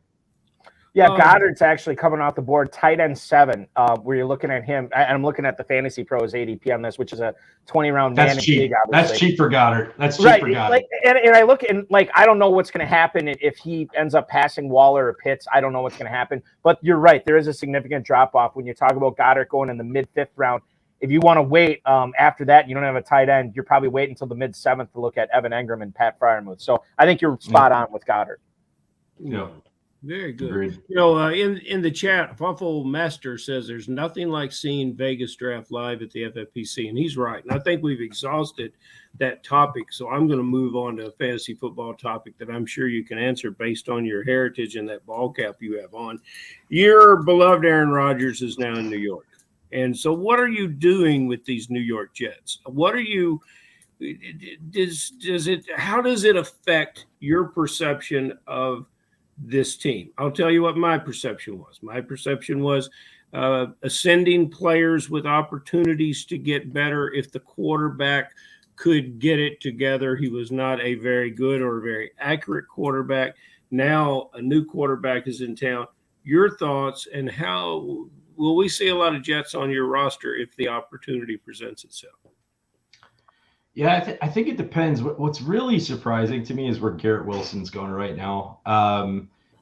Yeah, Goddard's actually coming off the board, tight end 7, where you're looking at him. And I'm looking at the Fantasy Pros ADP on this, which is a 20-round That's cheap. league, That's cheap for Goddard. That's cheap right. for Goddard. Like, and I look and like I don't know what's going to happen if he ends up passing Waller or Pitts. I don't know what's going to happen. But you're right. There is a significant drop off when you talk about Goddard going in the mid-5th round. If you want to wait after that, you don't have a tight end, you're probably waiting until the mid-7th to look at Evan Engram and Pat Freiermuth. So I think you're spot on with Goddard. Yeah. Very good. Agreed. You know, in the chat, Puffle Master says there's nothing like seeing Vegas draft live at the FFPC, and he's right. And I think we've exhausted that topic, so I'm going to move on to a fantasy football topic that I'm sure you can answer based on your heritage and that ball cap you have on. Your beloved Aaron Rodgers is now in New York. And so what are you doing with these New York Jets? What are you how does it affect your perception of this team? I'll tell you what my perception was. My perception was ascending players with opportunities to get better if the quarterback could get it together. He was not a very good or very accurate quarterback. Now a new quarterback is in town. Your thoughts, and how will we see a lot of Jets on your roster if the opportunity presents itself? Yeah, I think it depends. What's really surprising to me is where Garrett Wilson's going right now.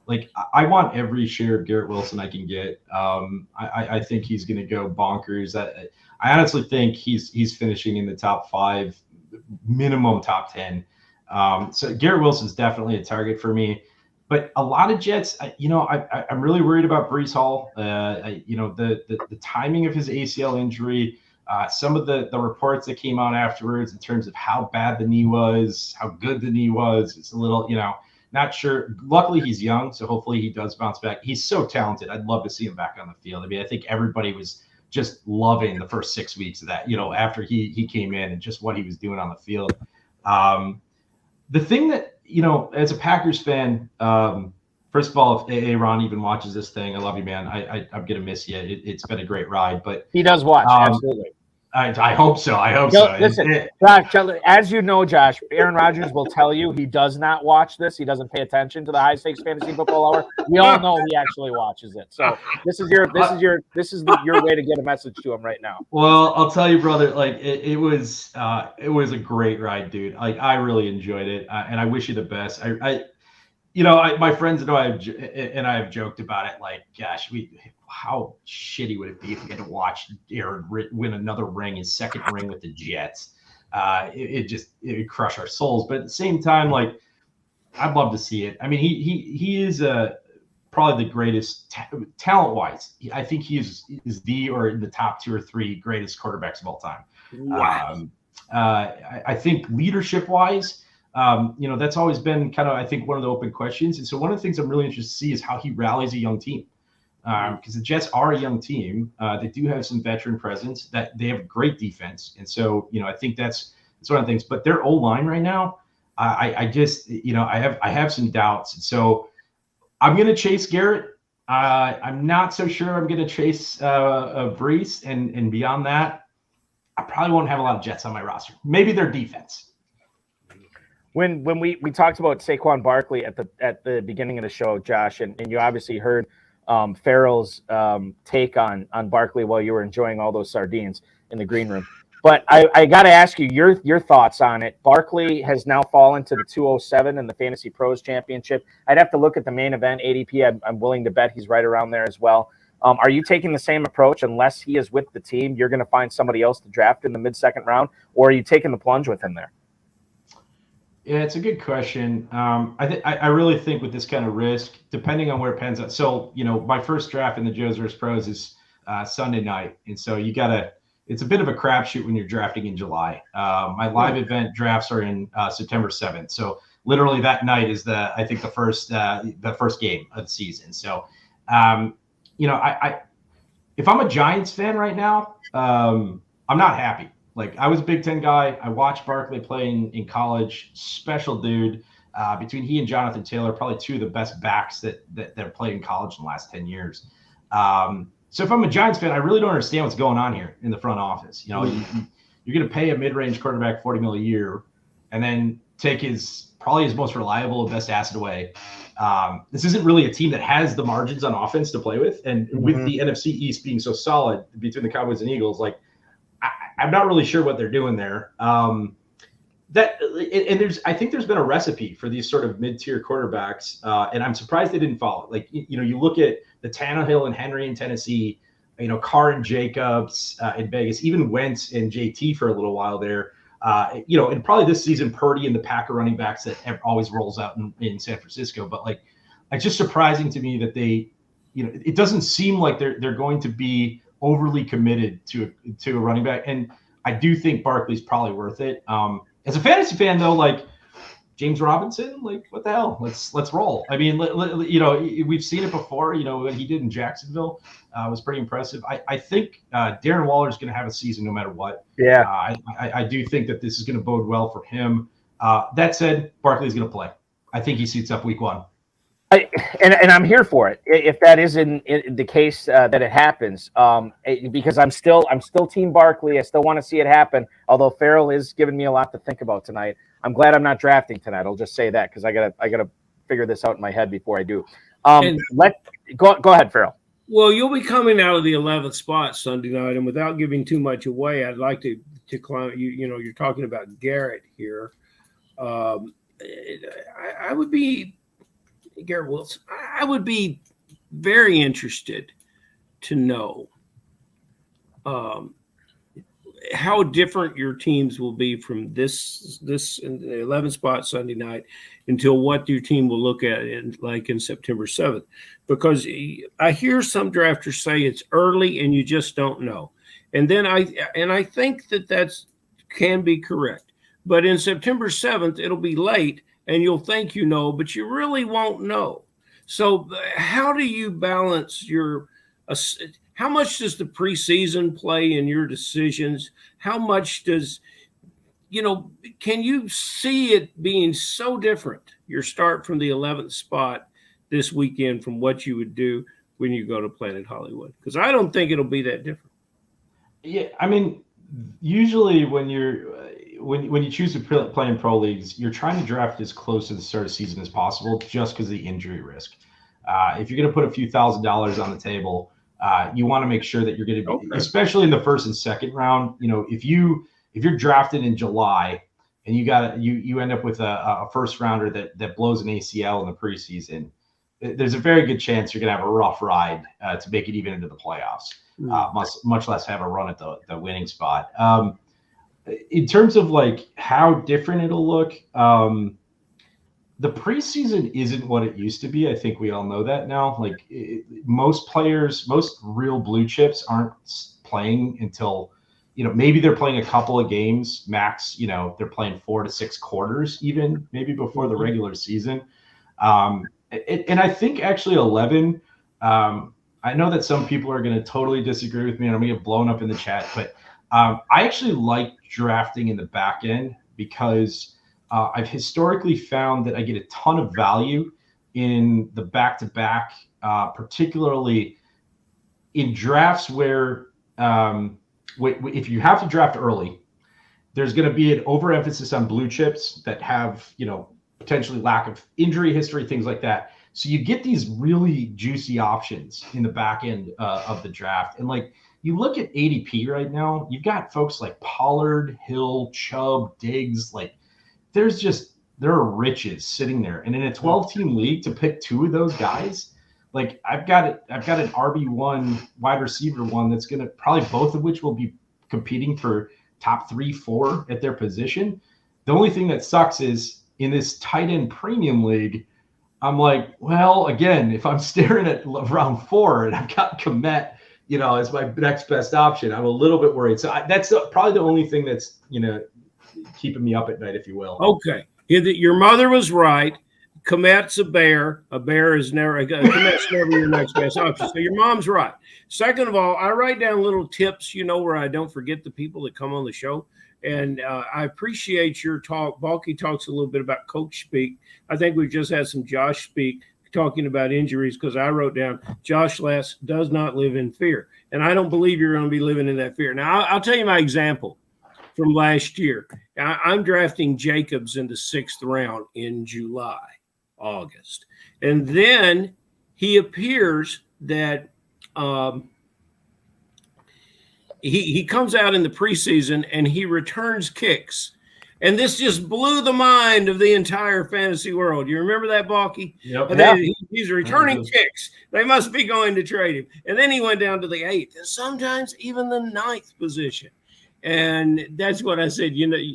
Like I want every share of Garrett Wilson I can get. I think he's going to go bonkers. I honestly think he's finishing in the top 5, minimum top 10. So Garrett Wilson's definitely a target for me. But a lot of Jets, I'm really worried about Breece Hall. The timing of his ACL injury. Some of the reports that came out afterwards in terms of how bad the knee was, how good the knee was, it's a little, not sure. Luckily, he's young, so hopefully he does bounce back. He's so talented. I'd love to see him back on the field. I mean, I think everybody was just loving the first 6 weeks of that, after he came in and just what he was doing on the field. The thing that, as a Packers fan, first of all, if Aaron even watches this thing, I love you, man. I'm going to miss you. It's been a great ride. But he does watch, absolutely. I hope so. I hope so. Listen, Josh, as you know, Josh, Aaron Rodgers will tell you he does not watch this. He doesn't pay attention to the High Stakes Fantasy Football Hour. We all know he actually watches it. So this is your way to get a message to him right now. Well, I'll tell you, brother. Like it was a great ride, dude. Like I really enjoyed it, and I wish you the best. My friends know I have joked about it. Like, gosh, how shitty would it be if we had to watch Aaron win another ring, his second ring with the Jets? It would crush our souls. But at the same time, like, I'd love to see it. I mean, he is probably the greatest talent-wise. I think he is the or in the top 2 or 3 greatest quarterbacks of all time. Wow. I think leadership-wise. That's always been kind of, I think, one of the open questions. And so one of the things I'm really interested to see is how he rallies a young team. Because the Jets are a young team. They do have some veteran presence. That they have great defense. And so, I think that's one of the things. But their O-line right now, I have some doubts. And so I'm going to chase Garrett. I'm not so sure I'm going to chase Breece. And beyond that, I probably won't have a lot of Jets on my roster. Maybe their defense. When we talked about Saquon Barkley at the beginning of the show, Josh, and you obviously heard Farrell's take on Barkley while you were enjoying all those sardines in the green room. But I got to ask you your thoughts on it. Barkley has now fallen to the 207 in the Fantasy Pros Championship. I'd have to look at the main event ADP. I'm willing to bet he's right around there as well. Are you taking the same approach? Unless he is with the team, you're going to find somebody else to draft in the mid-second round, or are you taking the plunge with him there? Yeah, it's a good question. I really think with this kind of risk, depending on where it pans out. So, my first draft in the Joe's vs. Pros is Sunday night, and so you gotta. It's a bit of a crapshoot when you're drafting in July. My live event drafts are in September 7th, so literally that night is I think the first game of the season. So, I if I'm a Giants fan right now, I'm not happy. Like, I was a Big Ten guy. I watched Barkley play in college. Special dude. Between he and Jonathan Taylor, probably two of the best backs that have played in college in the last 10 years. So if I'm a Giants fan, I really don't understand what's going on here in the front office. You're going to pay a mid-range quarterback $40 million a year, and then take probably his most reliable and best asset away. This isn't really a team that has the margins on offense to play with, and with the NFC East being so solid between the Cowboys and Eagles, like, I'm not really sure what they're doing there. I think there's been a recipe for these sort of mid-tier quarterbacks, and I'm surprised they didn't follow. Like, you look at the Tannehill and Henry in Tennessee, Carr and Jacobs in Vegas, even Wentz and JT for a little while there. And probably this season, Purdy and the Packer running backs that always rolls out in San Francisco. But like, it's just surprising to me that they, it doesn't seem like they're going to be overly committed to a running back. And I do think Barkley's probably worth it. As a fantasy fan, though, like James Robinson, like, what the hell? Let's roll. I mean, we've seen it before. What he did in Jacksonville was pretty impressive. I think Darren Waller is going to have a season no matter what. Yeah. I do think that this is going to bode well for him. That said, Barkley's going to play. I think he suits up week 1. And I'm here for it if that is in the case that it happens, because I'm still Team Barkley. I still want to see it happen. Although Farrell is giving me a lot to think about tonight. I'm glad I'm not drafting tonight. I'll just say that because I gotta figure this out in my head before I do. Go ahead, Farrell. Well, you'll be coming out of the 11th spot Sunday night, and without giving too much away, I'd like to climb. You're talking about Garrett here. I would be. Garrett Wilson, I would be very interested to know how different your teams will be from this in the 11th spot Sunday night until what your team will look at in September 7th. Because I hear some drafters say it's early and you just don't know. And then I think that can be correct. But in September 7th, it'll be late. And you'll think but you really won't know. So how do you balance how much does the preseason play in your decisions? How much does, can you see it being so different, your start from the 11th spot this weekend from what you would do when you go to Planet Hollywood? Because I don't think it'll be that different. Yeah, I mean, usually when you choose to play in pro leagues, you're trying to draft as close to the start of the season as possible just because of the injury risk. If you're going to put a few $1,000s on the table, you want to make sure that you're going to be, especially in the first and second round. If you're drafted in July and you end up with a first rounder that blows an ACL in the preseason, there's a very good chance you're going to have a rough ride to make it even into the playoffs, much less have a run at the winning spot. In terms of like how different it'll look, the preseason isn't what it used to be. I think we all know that now. Like most real blue chips aren't playing until, maybe they're playing a couple of games max. They're playing 4 to 6 quarters, even maybe before the regular season. And I think actually 11. I know that some people are going to totally disagree with me, and I'm going to get blown up in the chat, but I actually like drafting in the back end because I've historically found that I get a ton of value in the back-to-back, particularly in drafts where if you have to draft early, there's going to be an overemphasis on blue chips that have, potentially lack of injury history, things like that. So you get these really juicy options in the back end of the draft. And like, you look at ADP right now, you've got folks like Pollard, Hill, Chubb, Diggs. Like, there are riches sitting there. And in a 12-team league, to pick 2 of those guys, like I've got an RB1 wide receiver one that's going to probably both of which will be competing for top 3, 4 at their position. The only thing that sucks is in this tight end premium league, I'm like, well, again, if I'm staring at round 4 and I've got Komet, as my next best option, I'm a little bit worried. So that's probably the only thing that's, keeping me up at night, if you will. Okay. Your mother was right. Komet's a bear. A bear is never your next best option. So your mom's right. Second of all, I write down little tips, where I don't forget the people that come on the show. And I appreciate your talk. Balky talks a little bit about coach speak. I think we've just had some Josh speak talking about injuries, because I wrote down Josh Latz does not live in fear. And I don't believe you're going to be living in that fear. Now, I'll tell you my example from last year. I'm drafting Jacobs in the 6th round in July, August. And then he appears that he comes out in the preseason and he returns kicks. And this just blew the mind of the entire fantasy world. You remember that, Balky? Yep. He's returning kicks. They must be going to trade him. And then he went down to the 8th, and sometimes even the 9th position. And that's what I said.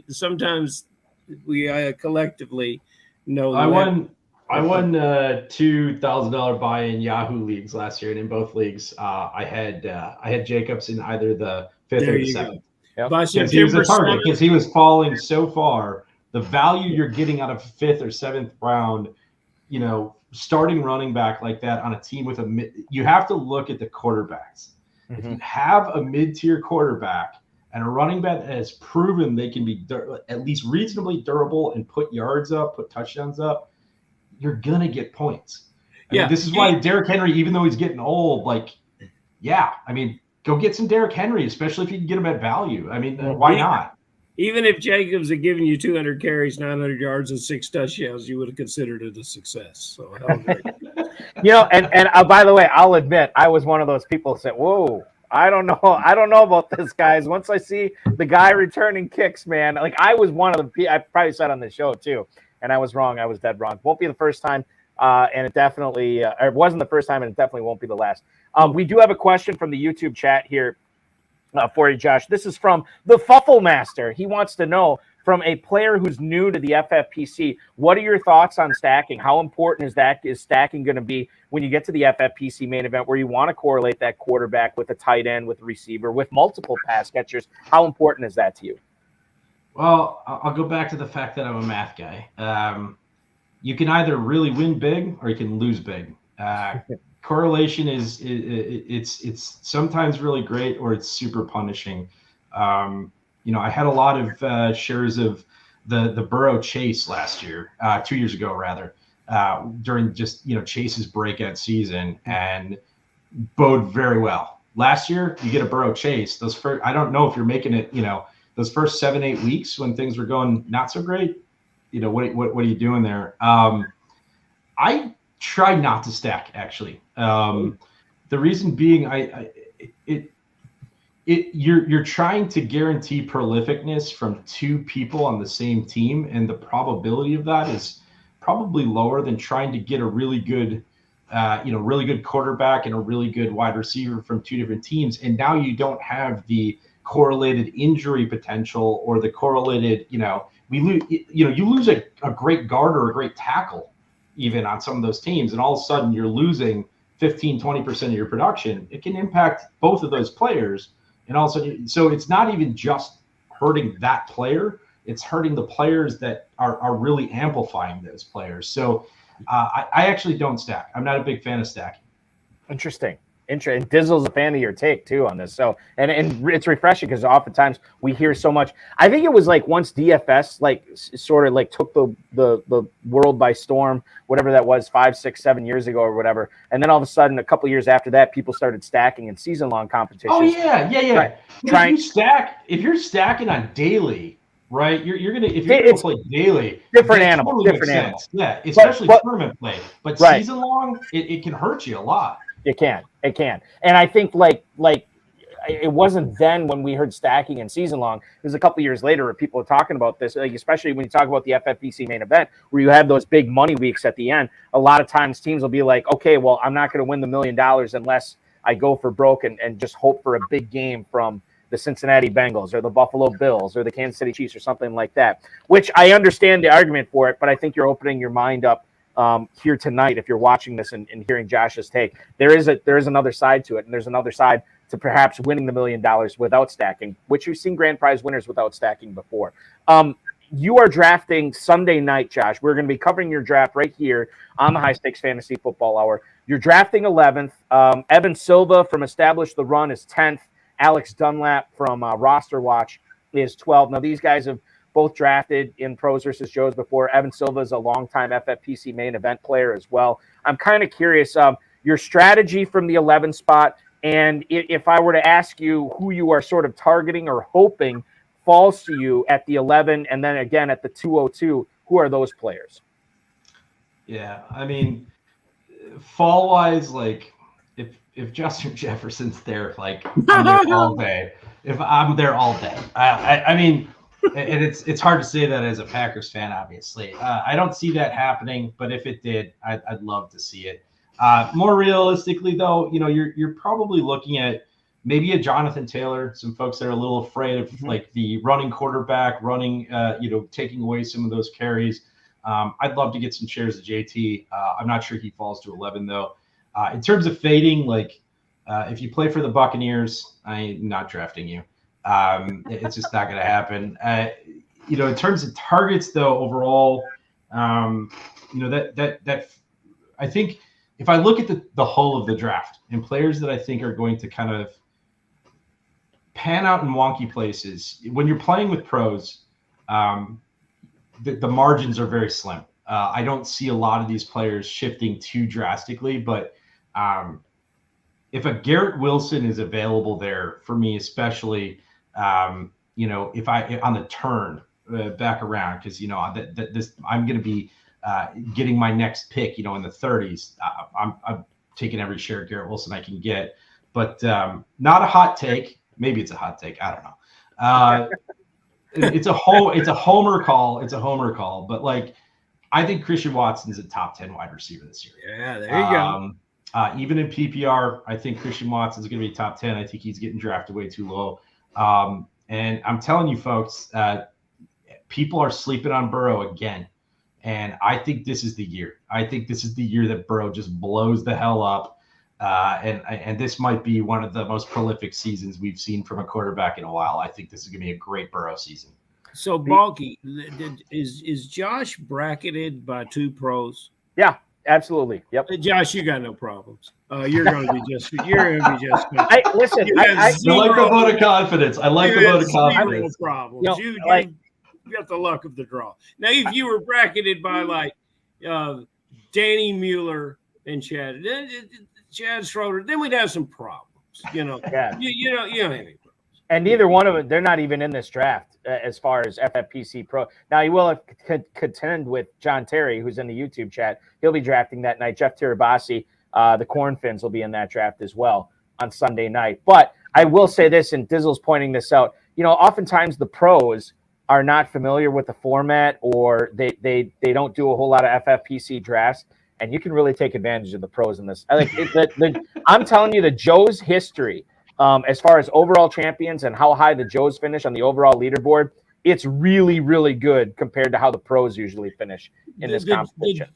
Sometimes we collectively know. I won $2,000 buy-in Yahoo leagues last year, and in both leagues, I had Jacobs in either the 5th or the 7th. Yep. Because he was a target, because he was falling so far. The value you're getting out of 5th or 7th round, starting running back like that on a team with you have to look at the quarterbacks. Mm-hmm. If you have a mid-tier quarterback and a running back that has proven they can be at least reasonably durable and put yards up, put touchdowns up, you're going to get points. I mean, this is why Derrick Henry, even though he's getting old, go get some Derrick Henry, especially if you can get him at value. I mean, why not? Even if Jacobs had given you 200 carries, 900 yards, and 6 touchdowns, you would have considered it a success. So, and by the way, I'll admit, I was one of those people that said, whoa, I don't know about this, guys. Once I see the guy returning kicks, man, I was one of the – I probably said on the show too, and I was wrong. I was dead wrong. Won't be the first time, and it definitely it wasn't the first time, and it definitely won't be the last. We do have a question from the YouTube chat here for you, Josh. This is from the Fuffle Master. He wants to know, from a player who's new to the FFPC, what are your thoughts on stacking? How important is stacking going to be when you get to the FFPC main event, where you want to correlate that quarterback with a tight end, with a receiver, with multiple pass catchers? How important is that to you? Well, I'll go back to the fact that I'm a math guy. You can either really win big or you can lose big. Correlation it's sometimes really great, or it's super punishing. I had a lot of shares of the Burrow Chase last year, 2 years ago rather, during just Chase's breakout season, and bode very well. Last year, you get a Burrow Chase. I don't know if you're making it. Those first 7-8 weeks when things were going not so great. What are you doing there? I try not to stack, actually. The reason being, you're trying to guarantee prolificness from 2 people on the same team, and the probability of that is probably lower than trying to get a really good quarterback and a really good wide receiver from 2 different teams. And now you don't have the correlated injury potential, or the correlated, you lose a great guard or a great tackle even on some of those teams, and all of a sudden you're losing 15-20% of your production. It can impact both of those players, and also, so it's not even just hurting that player, it's hurting the players that are really amplifying those players. So I actually don't stack. I'm not a big fan of stacking. Interesting. And Dizzle's a fan of your take too on this. So, and it's refreshing, because oftentimes we hear so much. I think it was once DFS sort of took the world by storm, whatever that was, 5, 6, 7 years ago or whatever. And then all of a sudden, a couple years after that, people started stacking in season-long competitions. Oh yeah. Right. If you're stacking on daily, right? If you're gonna play daily, different animal. Yeah, especially tournament play. But season-long, it can hurt you a lot. It can. And I think it wasn't then when we heard stacking and season long. It was a couple years later where people are talking about this, especially when you talk about the FFPC main event, where you have those big money weeks at the end. A lot of times teams will be like, okay, well, I'm not going to win the $1 million unless I go for broke and just hope for a big game from the Cincinnati Bengals or the Buffalo Bills or the Kansas City Chiefs or something like that, which I understand the argument for it, but I think you're opening your mind up here tonight if you're watching this and hearing Josh's take. There is another side to it, and there's another side to perhaps winning the $1 million without stacking, which you've seen grand prize winners without stacking before. You are drafting Sunday night, Josh. We're going to be covering your draft right here on the High Stakes Fantasy Football Hour. You're drafting 11th. Evan Silva from Establish the Run is 10th. Alex Dunlap from Roster Watch is 12th. Now, these guys have both drafted in Pros versus Joes before. Evan Silva is a longtime FFPC main event player as well. I'm kind of curious your strategy from the 11 spot, and if I were to ask you who you are sort of targeting or hoping falls to you at the 11 and then again at the 202, who are those players? Yeah, I mean, fall wise, like if Justin Jefferson's there, like I'm there all day. If I'm there all day, I mean, and it's hard to say that as a Packers fan, obviously. I don't see that happening, but if it did, I'd love to see it. More realistically, though, you're probably looking at maybe a Jonathan Taylor. Some folks that are a little afraid of like the running quarterback, taking away some of those carries. I'd love to get some shares of JT. I'm not sure he falls to 11 though. In terms of fading, like if you play for the Buccaneers, I'm not drafting you. It's just not going to happen. In terms of targets though, overall, that I think if I look at the whole of the draft and players that I think are going to kind of pan out in wonky places, when you're playing with pros, the margins are very slim. I don't see a lot of these players shifting too drastically, but if a Garrett Wilson is available there for me, especially, if I on the turn back around, because I'm going to be getting my next pick, in the 30s. I'm taking every share of Garrett Wilson I can get, but not a hot take. Maybe it's a hot take. I don't know. It's a homer call. It's a homer call. But like, I think Christian Watson's a top 10 wide receiver this year. Yeah, there you go. Even in PPR, I think Christian Watson's going to be top 10. I think he's getting drafted way too low. And I'm telling you, folks, people are sleeping on Burrow again. And I think this is the year. I think this is the year that Burrow just blows the hell up. And this might be one of the most prolific seasons we've seen from a quarterback in a while. I think this is going to be a great Burrow season. So, Balky, is Josh bracketed by two pros? Yeah, absolutely. Yep. Josh, you got no problems. You're going to be just fine. Listen, I like the vote of confidence. I like the vote of confidence. No problems. You got the luck of the draw. Now, if you were bracketed by like Danny Mueller and Chad Schroeder, then we'd have some problems. Yeah. You don't have any problems. And neither one of them, they're not even in this draft as far as FFPC Pro. Now, you will contend with John Terry, who's in the YouTube chat. He'll be drafting that night. Jeff Tirabassi, the Corn Fins, will be in that draft as well on Sunday night. But I will say this, and Dizzle's pointing this out, oftentimes the pros are not familiar with the format, or they don't do a whole lot of FFPC drafts, and you can really take advantage of the pros in this. I'm telling you, the Joes history, as far as overall champions and how high the Joes finish on the overall leaderboard, it's really, really good compared to how the pros usually finish in this competition.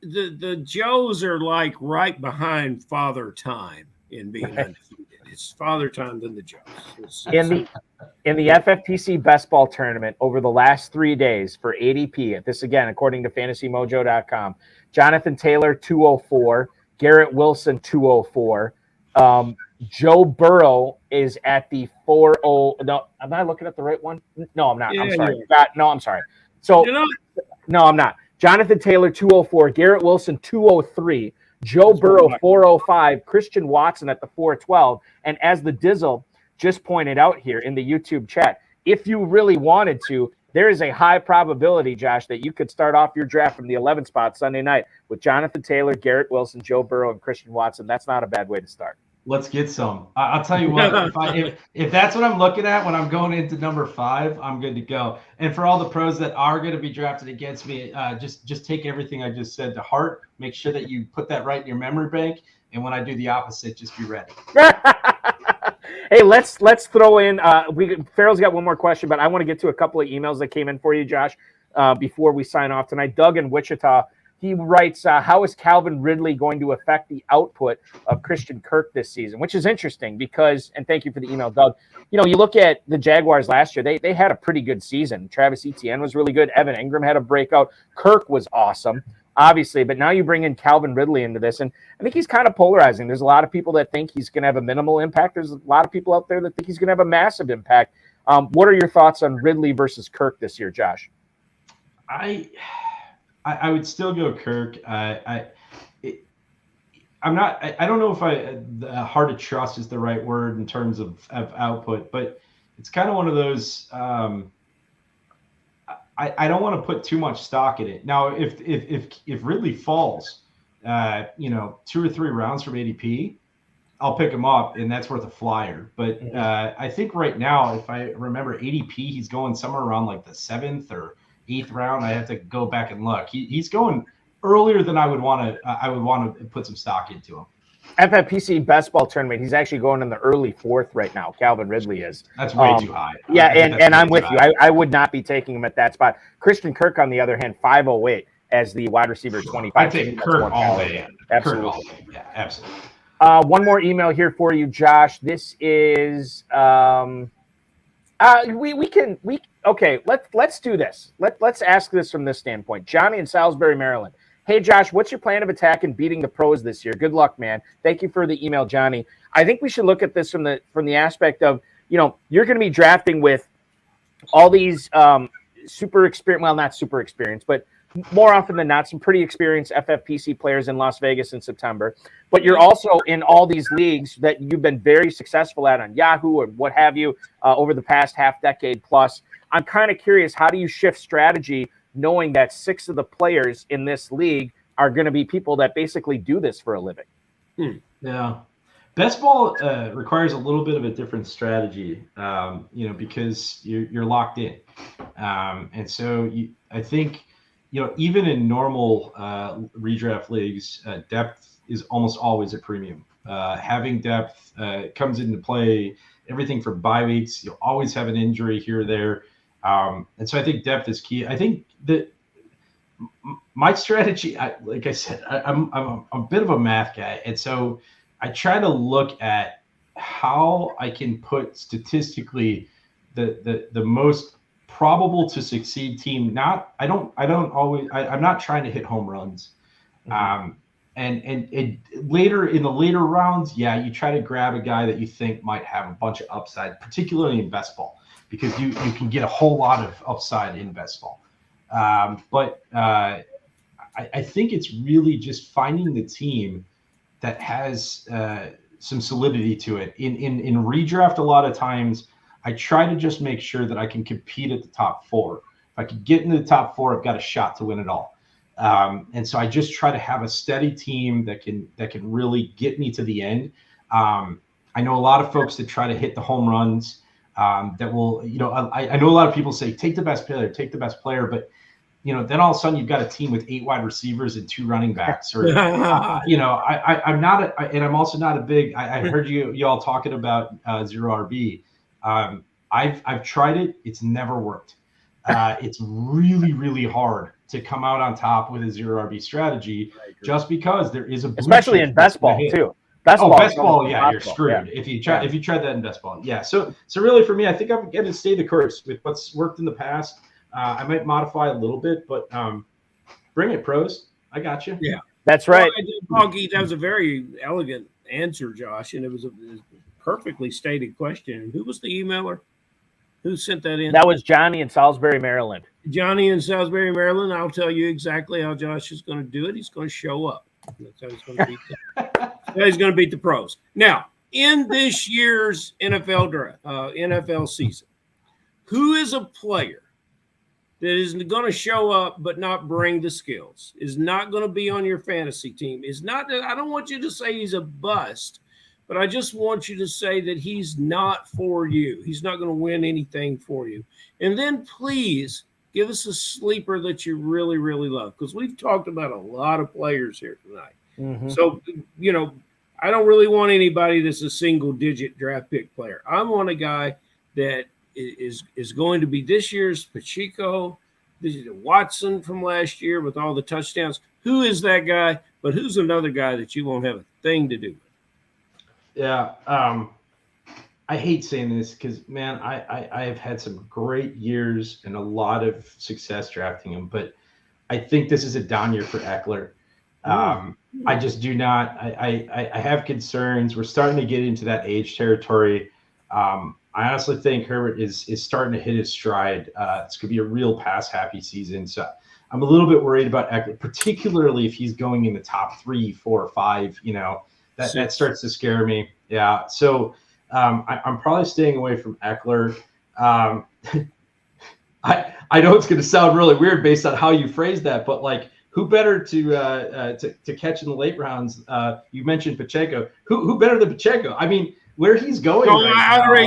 The Joes are like right behind Father Time in being undefeated. It's Father Time than the Joes. In the FFPC Best Ball Tournament over the last 3 days for ADP, this again, according to FantasyMojo.com, Jonathan Taylor, 204, Garrett Wilson, 204, Joe Burrow is at the 40. No, am I looking at the right one? No, I'm not. Yeah, I'm sorry. yeah. No, I'm sorry. So, no, I'm not. Jonathan Taylor, 204, Garrett Wilson, 203, Joe Burrow, 405, Christian Watson at the 412. And as the Dizzle just pointed out here in the YouTube chat, if you really wanted to, there is a high probability, Josh, that you could start off your draft from the 11th spot Sunday night with Jonathan Taylor, Garrett Wilson, Joe Burrow, and Christian Watson. That's not a bad way to start. Let's get some. I'll tell you what, if that's what I'm looking at when I'm going into number 5, I'm good to go. And for all the pros that are going to be drafted against me, just take everything I just said to heart. Make sure that you put that right in your memory bank. And when I do the opposite, just be ready. Hey, let's throw in. Farrell's got one more question, but I want to get to a couple of emails that came in for you, Josh, before we sign off tonight. Doug in Wichita, he writes, "How is Calvin Ridley going to affect the output of Christian Kirk this season?" Which is interesting because, and thank you for the email, Doug. You know, you look at the Jaguars last year; they had a pretty good season. Travis Etienne was really good. Evan Ingram had a breakout. Kirk was awesome, obviously, but now you bring in Calvin Ridley into this, and I think he's kind of polarizing. There's a lot of people that think he's going to have a minimal impact. There's a lot of people out there that think he's going to have a massive impact. What are your thoughts on Ridley versus Kirk this year, Josh? I would still go Kirk. I don't know if hard to trust is the right word in terms of output, but it's kind of one of those. I don't want to put too much stock in it. Now, if Ridley falls, 2 or 3 rounds from ADP, I'll pick him up, and that's worth a flyer. But I think right now, if I remember ADP, he's going somewhere around like the 7th or 8th round. I have to go back and look. He's going earlier than I would want to put some stock into him. FFPC best ball tournament, he's actually going in the early 4th right now. Calvin Ridley is. That's way too high. Yeah, and I'm with you. I would not be taking him at that spot. Christian Kirk, on the other hand, 508 as the wide receiver 25. I take Kirk all day. Absolutely. Kirk all day. Yeah, absolutely. One more email here for you, Josh. This is let's do this. Let's ask this from this standpoint. Johnny in Salisbury, Maryland. Hey, Josh, what's your plan of attack and beating the pros this year? Good luck, man. Thank you for the email, Johnny. I think we should look at this from the aspect of, you're going to be drafting with all these super experienced, well, not super experienced, but more often than not, some pretty experienced FFPC players in Las Vegas in September. But you're also in all these leagues that you've been very successful at on Yahoo or what have you over the past half decade plus. I'm kind of curious, how do you shift strategy knowing that 6 of the players in this league are going to be people that basically do this for a living? Yeah. Best ball requires a little bit of a different strategy, because you're locked in. And so I think, even in normal redraft leagues, depth is almost always a premium. Having depth comes into play, everything from bye weeks. You'll always have an injury here or there. And so I think depth is key. I think that my strategy, like I said, I'm a bit of a math guy. And so I try to look at how I can put statistically the most probable to succeed team. I'm not trying to hit home runs. And later in the later rounds, you try to grab a guy that you think might have a bunch of upside, particularly in best ball, because you can get a whole lot of upside in best ball. But I think it's really just finding the team that has some solidity to it. In redraft, a lot of times, I try to just make sure that I can compete at the top 4. If I can get into the top 4, I've got a shot to win it all. And so I just try to have a steady team that can really get me to the end. I know a lot of folks that try to hit the home runs. That will, I know a lot of people say, take the best player, but then all of a sudden you've got a team with 8 wide receivers and 2 running backs, or I'm not, and I'm also not a big. I heard you all talking about zero RB. I've tried it; it's never worked. It's really, really hard to come out on top with a zero RB strategy, just because there is especially in best ball too. Best ball, you're screwed if you try that in best ball. Yeah, so really for me, I think I'm going to stay the course with what's worked in the past. I might modify a little bit, but bring it, pros. I got you. Yeah, that's right. That was a very elegant answer, Josh, and it was a perfectly stated question. Who was the emailer? Who sent that in? That was Johnny in Salisbury, Maryland. Johnny in Salisbury, Maryland. I'll tell you exactly how Josh is going to do it. He's going to show up. That's how he's going to beat them. He's going to beat the pros. Now, in this year's NFL season, who is a player that is going to show up but not bring the skills, is not going to be on your fantasy team, is not? I don't want you to say he's a bust, but I just want you to say that he's not for you. He's not going to win anything for you. And then please give us a sleeper that you really, really love, because we've talked about a lot of players here tonight. Mm-hmm. So, I don't really want anybody that's a single-digit draft pick player. I want a guy that is going to be this year's Pacheco, this is Watson from last year with all the touchdowns. Who is that guy? But who's another guy that you won't have a thing to do with? Yeah. I hate saying this because, man, I have had some great years and a lot of success drafting him, but I think this is a down year for Eckler. I just do not. I have concerns. We're starting to get into that age territory. I honestly think Herbert is starting to hit his stride. It's going to be a real pass-happy season. So I'm a little bit worried about Eckler, particularly if he's going in the top 3, 4, 5. That starts to scare me. Yeah. So I'm probably staying away from Eckler. I know it's going to sound really weird based on how you phrase that, but like, who better to catch in the late rounds? You mentioned Pacheco. Who better than Pacheco? I mean, where he's going.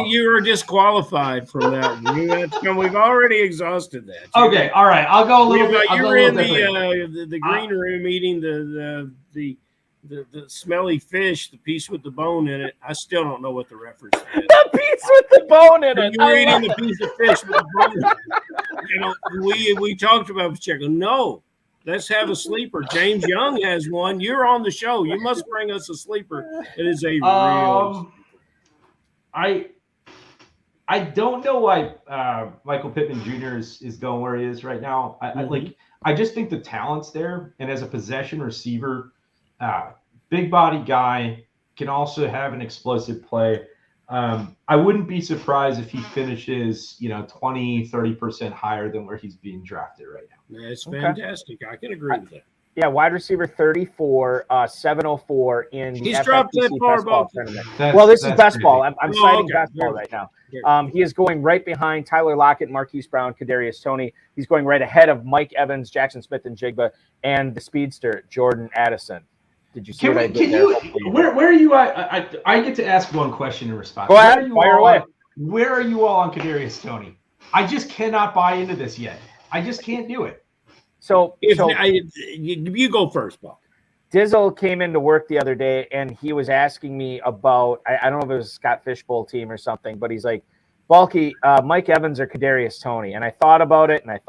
You are disqualified from that one. We've already exhausted that. Okay, all right. I'll go a little bit. You were in the green room eating the smelly fish, the piece with the bone in it. I still don't know what the reference is. The piece with the bone in it. You were eating the piece of fish with the bone. We talked about Pacheco. No, let's have a sleeper. James Young has one. You're on the show. You must bring us a sleeper. It is a real. I don't know why Michael Pittman Jr. is going where he is right now. I just think the talent's there, and as a possession receiver, big body guy, can also have an explosive play. I wouldn't be surprised if he finishes, 20, 30% higher than where he's being drafted right now. That's fantastic. I can agree with that. Yeah, wide receiver 34, 704 in the He's dropped that far ball tournament. This is best ball. I'm citing best ball right now. He is going right behind Tyler Lockett, Marquise Brown, Kadarius Toney. He's going right ahead of Mike Evans, Jackson Smith and Jigba, and the speedster Jordan Addison. Did you see what I did there? Where are you at? I get to ask one question in response. Go ahead, fire away. Where are you all on Kadarius Toney? I just cannot buy into this yet. I just can't do it. You go first, Paul. Dizzle came into work the other day, and he was asking me about, I don't know if it was a Scott Fishbowl team or something, but he's like, Balky, Mike Evans or Kadarius Toney. And I thought about it, and I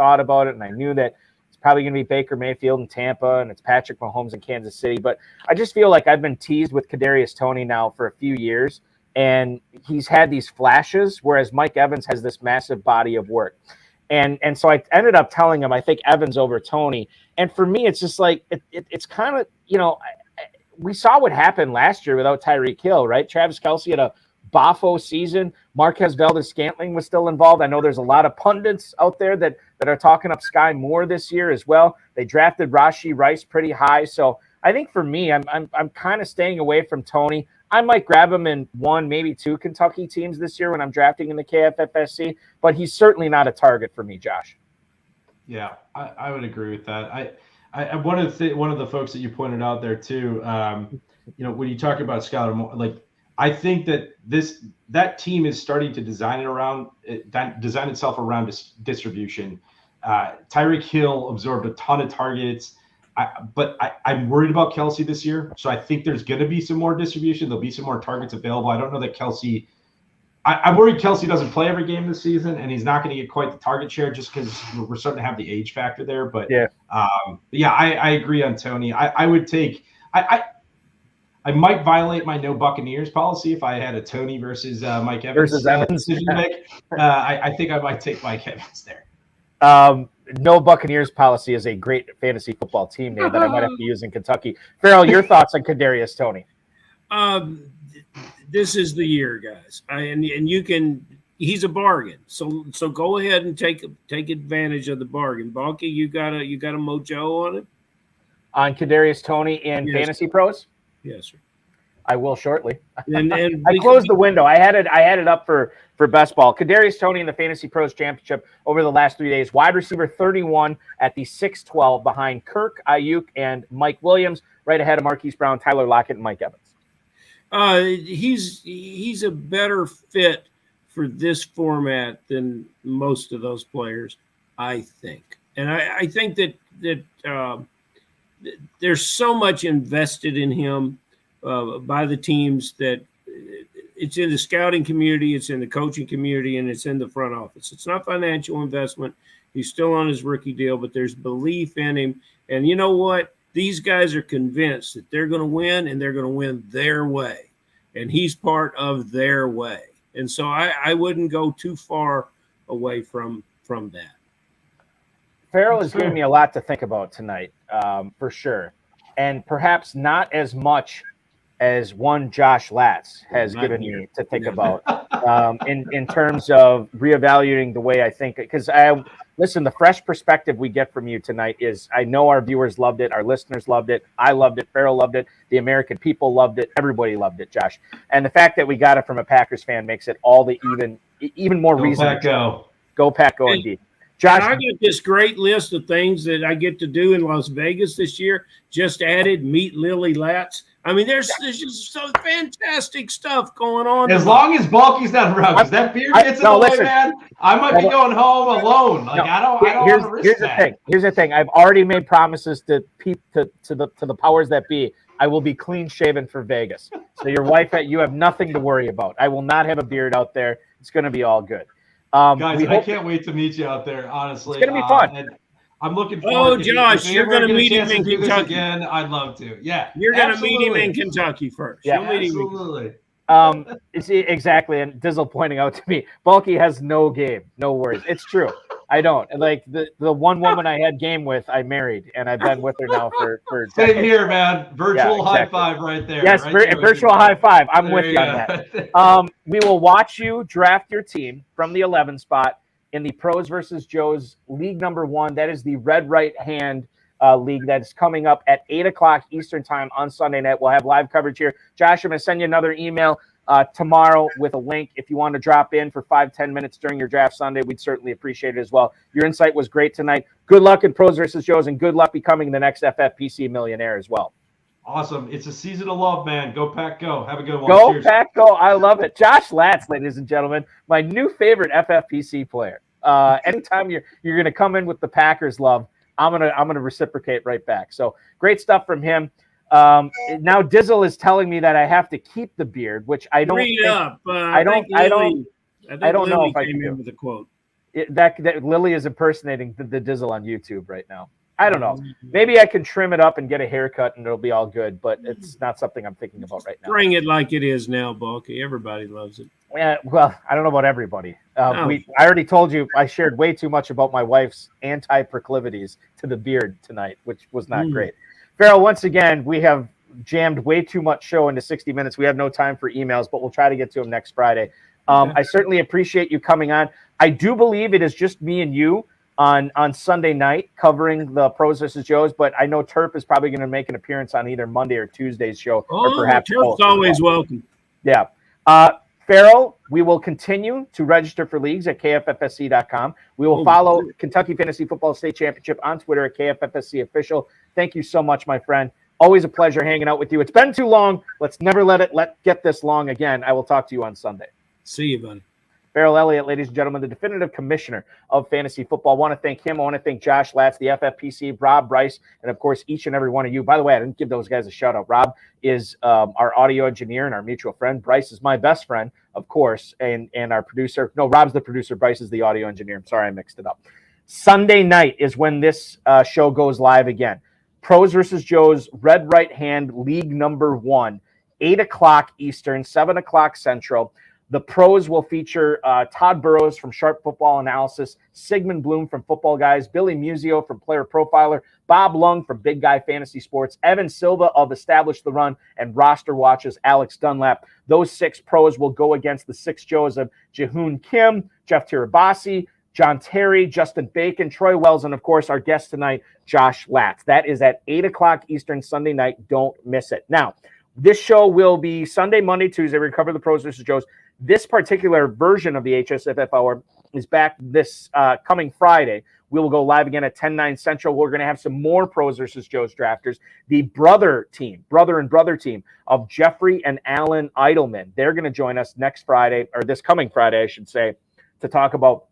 knew that it's probably going to be Baker Mayfield in Tampa, and it's Patrick Mahomes in Kansas City. But I just feel like I've been teased with Kadarius Toney now for a few years, and he's had these flashes, whereas Mike Evans has this massive body of work. And so I ended up telling him I think Evans over Toney. And for me, it's just like it's kind of, we saw what happened last year without Tyreek Hill, right? Travis Kelce had a boffo season. Marquez Valdez-Scantling was still involved. I know there's a lot of pundits out there that are talking up Sky Moore this year as well. They drafted Rashee Rice pretty high. So I think for me, I'm kind of staying away from Toney. I might grab him in one, maybe two Kentucky teams this year when I'm drafting in the KFFSC, but he's certainly not a target for me, Josh. Yeah, I would agree with that. I one of the folks that you pointed out there too, when you talk about Skylar Moore, like I think that team is starting to design itself around distribution. Tyreek Hill absorbed a ton of targets. But I'm worried about Kelce this year. So I think there's going to be some more distribution. There'll be some more targets available. I don't know that Kelce – I'm worried Kelce doesn't play every game this season, and he's not going to get quite the target share just because we're starting to have the age factor there. But, I agree on Toney. I would take – I might violate my no Buccaneers policy if I had a Toney versus Mike Evans decision to make. I think I might take Mike Evans there. No Buccaneers policy is a great fantasy football team name that I might have to use in Kentucky. Farrell, your thoughts on Kadarius Toney? This is the year, guys. And you can. He's a bargain. So go ahead and take advantage of the bargain. Balky, you got a mojo on it? On Kadarius Toney in Fantasy Pros? Yes, sir. I will shortly. And I closed the window. I had it up for best ball. Kadarius Toney in the Fantasy Pros Championship over the last 3 days. Wide receiver 31 at the 6'12", behind Kirk, Ayuk, and Mike Williams, right ahead of Marquise Brown, Tyler Lockett, and Mike Evans. He's a better fit for this format than most of those players, I think. And I think that there's so much invested in him by the teams that it's in the scouting community, it's in the coaching community, and it's in the front office. It's not financial investment. He's still on his rookie deal, but there's belief in him. And you know what? These guys are convinced that they're going to win, and they're going to win their way. And he's part of their way. And so I wouldn't go too far away from that. Farrell has given me a lot to think about tonight, for sure. And perhaps not as much as one Josh Latz has given me to think about in terms of reevaluating the way I think. Because listen, the fresh perspective we get from you tonight is, I know our viewers loved it, our listeners loved it, I loved it, Farrell loved it, the American people loved it, everybody loved it, Josh. And the fact that we got it from a Packers fan makes it all the even more reason. Go Pack, go. Go Pack, go indeed. Josh, I got this great list of things that I get to do in Las Vegas this year. Just added meet Lily Latz. I mean, there's just so fantastic stuff going on. As long as Bulky's not around, because that beard gets in the way, man. I might be going home alone. Like I don't want to risk that. Here's the thing. I've already made promises to the powers that be. I will be clean shaven for Vegas. So your wife, you have nothing to worry about. I will not have a beard out there. It's going to be all good. Guys, I can't wait to meet you out there. Honestly, it's going to be fun. And I'm looking forward. Oh, Josh, you're going to meet him in Kentucky again. I'd love to. Yeah, you're going to meet him in Kentucky first. Yeah, absolutely. Exactly. And Dizzle pointing out to me, Bulky has no game, no worries. It's true. I don't. And like the one woman I had game with, I married, and I've been with her now for same here, man. Virtual high five right there. Yes, right virtual high five. I'm with you on that. We will watch you draft your team from the 11 spot in the Pros versus Joes League number 1. That is the red right hand league that's coming up at 8:00 Eastern time on Sunday night. We'll have live coverage here. Josh, I'm going to send you another email tomorrow with a link. If you want to drop in for 5-10 minutes during your draft Sunday, we'd certainly appreciate it as well. Your insight was great tonight. Good luck in Pros versus Joes, and good luck becoming the next FFPC millionaire as well. Awesome. It's a season of love, man. Go Pack, go. Have a good one. Go Cheers. Pack, go. I love it. Josh Latz, ladies and gentlemen, my new favorite FFPC player. Anytime you're going to come in with the Packers love, I'm gonna reciprocate right back. So great stuff from him. Now Dizzle is telling me that I have to keep the beard, which I don't. I don't know if I can do. With a quote. That Lily is impersonating the Dizzle on YouTube right now. I don't know. Maybe I can trim it up and get a haircut, and it'll be all good. But it's not something I'm thinking about right now. Bring it like it is now, Bulky. Everybody loves it. Yeah, well, I don't know about everybody. I already told you I shared way too much about my wife's anti-proclivities to the beard tonight, which was not great. Farrell, once again, we have jammed way too much show into 60 minutes. We have no time for emails, but we'll try to get to them next Friday. I certainly appreciate you coming on. I do believe it is just me and you on Sunday night covering the Pros versus Joes, but I know Terp is probably going to make an appearance on either Monday or Tuesday's show. Or perhaps Terp's always welcome. Yeah. Farrell, we will continue to register for leagues at kffsc.com. We will follow Kentucky Fantasy Football State Championship on Twitter at KFFSC Official. Thank you so much, my friend. Always a pleasure hanging out with you. It's been too long. Let's never let it get this long again. I will talk to you on Sunday. See you, buddy. Farrell Elliott, ladies and gentlemen, the definitive commissioner of fantasy football. I want to thank him. I want to thank Josh Latz, the FFPC, Rob Bryce, and, of course, each and every one of you. By the way, I didn't give those guys a shout-out. Rob is our audio engineer and our mutual friend. Bryce is my best friend, of course, and our producer. No, Rob's the producer. Bryce is the audio engineer. I'm sorry I mixed it up. Sunday night is when this show goes live again. Pros versus Joes, Red Right Hand, League number 1, 8:00 Eastern, 7:00 Central. The Pros will feature Todd Burrows from Sharp Football Analysis, Sigmund Bloom from Football Guys, Billy Musio from Player Profiler, Bob Lung from Big Guy Fantasy Sports, Evan Silva of Establish the Run, and Roster Watches Alex Dunlap. Those 6 pros will go against the 6 Joes of Jihoon Kim, Jeff Tirabassi, John Terry, Justin Bacon, Troy Wells, and, of course, our guest tonight, Josh Latz. That is at 8:00 Eastern Sunday night. Don't miss it. Now, this show will be Sunday, Monday, Tuesday. We cover the Pros versus Joes. This particular version of the HSFF Hour is back this coming Friday. We will go live again at 10/9 Central. We're going to have some more Pros versus Joes drafters. The brother and brother team of Jeffrey and Alan Eidelman. They're going to join us next Friday, or this coming Friday, I should say, to talk about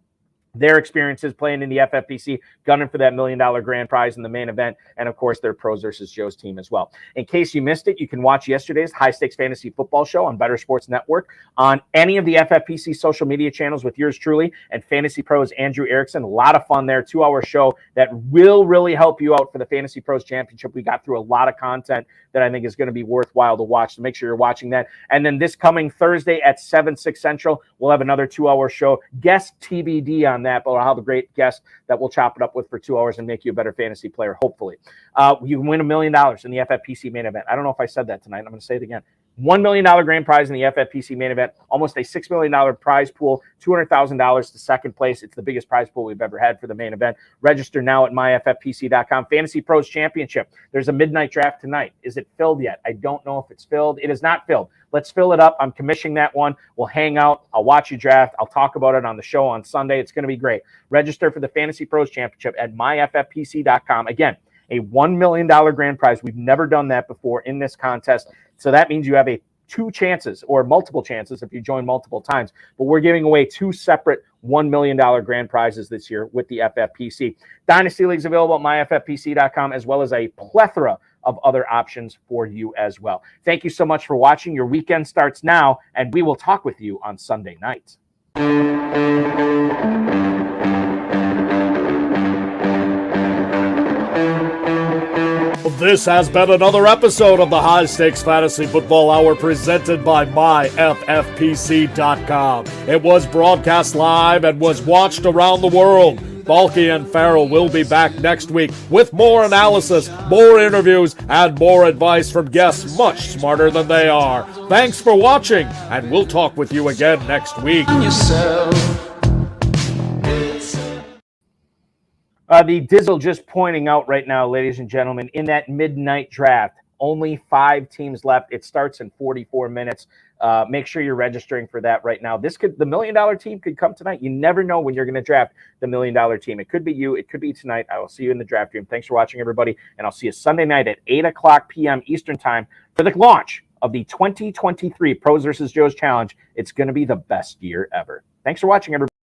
their experiences playing in the FFPC, gunning for that $1 million grand prize in the main event, and of course their Pros versus Joe's team as well. In case you missed it, you can watch yesterday's High Stakes Fantasy Football Show on Better Sports Network on any of the FFPC social media channels with yours truly and Fantasy Pros Andrew Erickson. A lot of fun there, 2-hour show that will really help you out for the Fantasy Pros Championship. We got through a lot of content that I think is going to be worthwhile to watch, so make sure you're watching that. And then this coming Thursday at 7/6 Central, we'll have another 2-hour show. Guest TBD on that, but I'll have a great guest that we'll chop it up with for 2 hours and make you a better fantasy player, hopefully. You can win $1 million in the FFPC main event. I don't know if I said that tonight. I'm going to say it again. $1 million grand prize in the FFPC main event, almost a $6 million prize pool, $200,000 to second place. It's the biggest prize pool we've ever had for the main event. Register now at myffpc.com. Fantasy Pros Championship. There's a midnight draft tonight. Is it filled yet? I don't know if it's filled. It is not filled. Let's fill it up. I'm commissioning that one. We'll hang out. I'll watch you draft. I'll talk about it on the show on Sunday. It's going to be great. Register for the Fantasy Pros Championship at myffpc.com. Again, a $1 million grand prize. We've never done that before in this contest. So that means you have two chances or multiple chances if you join multiple times. But we're giving away 2 separate $1 million grand prizes this year with the FFPC. Dynasty Leagues available at myffpc.com, as well as a plethora of other options for you as well. Thank you so much for watching. Your weekend starts now, and we will talk with you on Sunday night. This has been another episode of the High Stakes Fantasy Football Hour presented by myffpc.com. It was broadcast live and was watched around the world. Balky and Farrell will be back next week with more analysis, more interviews, and more advice from guests much smarter than they are. Thanks for watching, and we'll talk with you again next week. The Dizzle just pointing out right now, ladies and gentlemen, in that midnight draft, only 5 teams left. It starts in 44 minutes. Make sure you're registering for that right now. The $1 million team could come tonight. You never know when you're going to draft the $1 million team. It could be you. It could be tonight. I will see you in the draft room. Thanks for watching, everybody, and I'll see you Sunday night at 8:00 p.m. Eastern Time for the launch of the 2023 Pros vs. Joe's Challenge. It's going to be the best year ever. Thanks for watching, everybody.